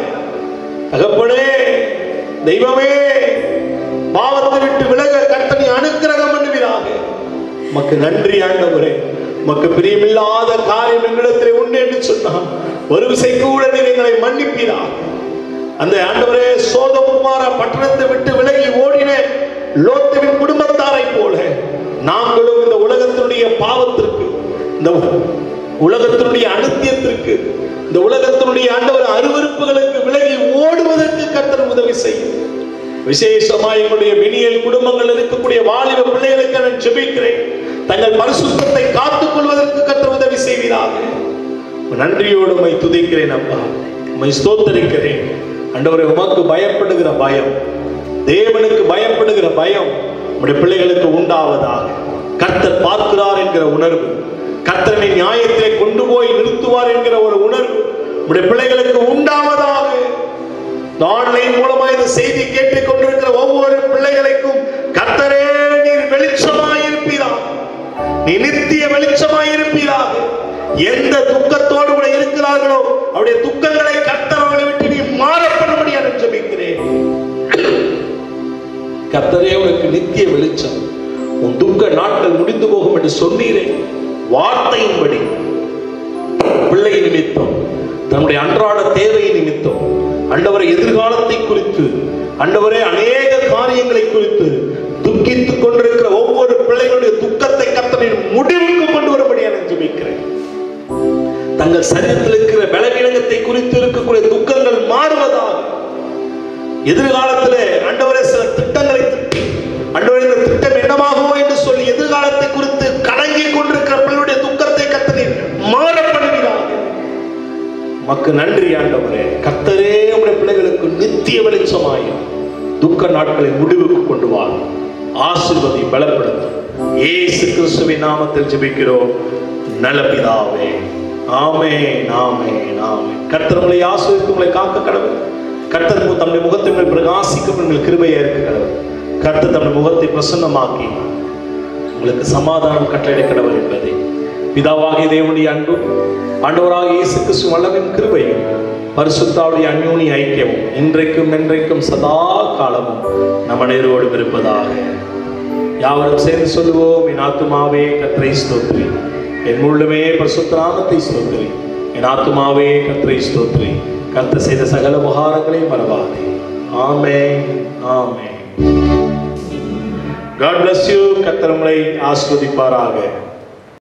தகப்பனே, தெய்வமே, பாவத்தை விட்டு விலக கர்த்தர் நீர் அனுக்கிரகம் பண்ணுவீராக. மக்கள் நன்றி. ஆண்டவரே, மக்கள் பிரியமில்லாத காரியம் எங்களிடத்தில் உண்டு என்று சொன்னால் ஒரு விசை கூட நீர் எங்களை மன்னிப்பீராக. அந்த ஆண்டவரே, சோதோம் குமாரா பட்டணத்தை விட்டு விலகி ஓடின லோத்துவின் குடும்பத்தாரை போல நாங்களும் இந்த உலகத்தினுடைய பாவத்திற்கு, இந்த உலகத்தினுடைய அனித்தியத்திற்கு, இந்த உலகத்தினுடைய ஆண்டவர் அருவருப்புகளுக்கு விலகி ஓடுவதற்கு கர்த்தர் உதவி செய்யும். விசேஷமாக எங்களுடைய பெனியல் குடும்பங்கள் இருக்கக்கூடிய வாலிப பிள்ளைகளுக்கு நான் ஜெபிக்கிறேன். தங்கள் பரிசுத்தத்தை காத்துக் கொள்வதற்கு கர்த்தர் உதவி செய்வீராக. நன்றியோடு உம்மை துதிக்கிறேன் அப்பா, உம்மை ஸ்தோத்தரிக்கிறேன். ஆண்டவரே, உமக்கு பயப்படுகிற பயம், தேவனுக்கு பயப்படுகிற பயம் உம்முடைய பிள்ளைகளுக்கு உண்டாவதாக. கர்த்தர் பார்க்கிறார் என்கிற உணர்வு, கர்த்தரை நியாயத்திலே கொண்டு போய் நிறுத்துவார் என்கிற ஒரு உணர்வு உம்முடைய பிள்ளைகளுக்கு உண்டாவதாக. ஆன்லைன் மூலமாக இந்த செய்தி கேட்டுக் கொண்டிருக்கிற ஒவ்வொரு பிள்ளைகளுக்கும் கர்த்தரே நீர் வெளிச்சமாயிருப்பீராக, நீ நித்திய வெளிச்சமாயிருப்பீராக. எந்த துக்கத்தோடு கூட இருக்கிறார்களோ அவருடைய துக்கங்களை கர்த்தர் அவர்களை விட்டு நீ மாறப்படும்படியாக ஜெபிக்கிறேன். கர்த்தரே, உனக்கு நித்திய வெளிச்சம், உன் துக்க நாட்கள் முடிந்து போகும் என்று சொன்னீரே. வார்த்தையின்படி பிள்ளை நிமித்தம், தன்னுடைய அன்றாட தேவை நிமித்தம், ஆண்டவரை எதிர்காலத்தை குறித்து, ஆண்டவரே அநேக காரியங்களை குறித்து துக்கித்துக் கொண்டிருக்கிற ஒவ்வொரு பிள்ளைகளுடைய துக்கத்தை கர்த்தரின் முடிவுக்கு கொண்டு வரும்படியாக ஜெபிக்கிறேன். தங்கள் சரீரத்தில் இருக்கிற பலவீனத்தை குறித்து இருக்கக்கூடிய துக்கங்கள் மாறுவதாக. எதிர்காலத்திலே ஆண்டவரே சில திட்டங்களை மக்கு நன்றி ஆண்டவரே. கர்த்தரே உடைய பிள்ளைகளுக்கு நித்திய வெளிச்சமாயும் துக்க நாட்களை முடிவுக்கு கொண்டு வா. ஆசீர்வதி, பலப்படுத்தும். இயேசு கிறிஸ்துவின் நாமத்தில் ஜெபிக்கிறோம் நல்ல பிதாவே. ஆமென், ஆமென், ஆமென். கர்த்தர் உங்களை ஆசீர்வதித்து உங்களை காக்க கடவுள். கர்த்தர் தம்முடைய முகத்தை மேல் பிரகாசிக்கும் உங்கள் கிருபையா இருக்க கடவுள். கர்த்தர் தம்முடைய முகத்தை பிரசன்னமாக்கி உங்களுக்கு சமாதானம் கட்டளை கடவுள் என்பதை பிதாவாகிய தேவனுடைய அன்பும் ஆண்டவராகிய இயேசு கிறிஸ்து வல்லமையும் கிருபையும் பரிசுத்தாவுடைய அந்யோன்ய ஐக்கியமும் இன்றைக்கும் என்றைக்கும் சதா காலமும் நம் அனைவரோடும் இருப்பதாக. யாவரும் சேர்ந்து சொல்லுவோம், என் ஆத்துமாவே கர்த்தரை ஸ்தோத்திரி, என் முழுமே பரிசுத்த நாமத்தை ஸ்தோத்திரி. என் ஆத்துமாவே கர்த்தரை ஸ்தோத்திரி, கர்த்தர் செய்த சகல உபகாரங்களை மறவாதே. ஆமென், ஆமென். God bless you. கர்த்தர் உங்களை ஆசீர்வதிப்பாராக.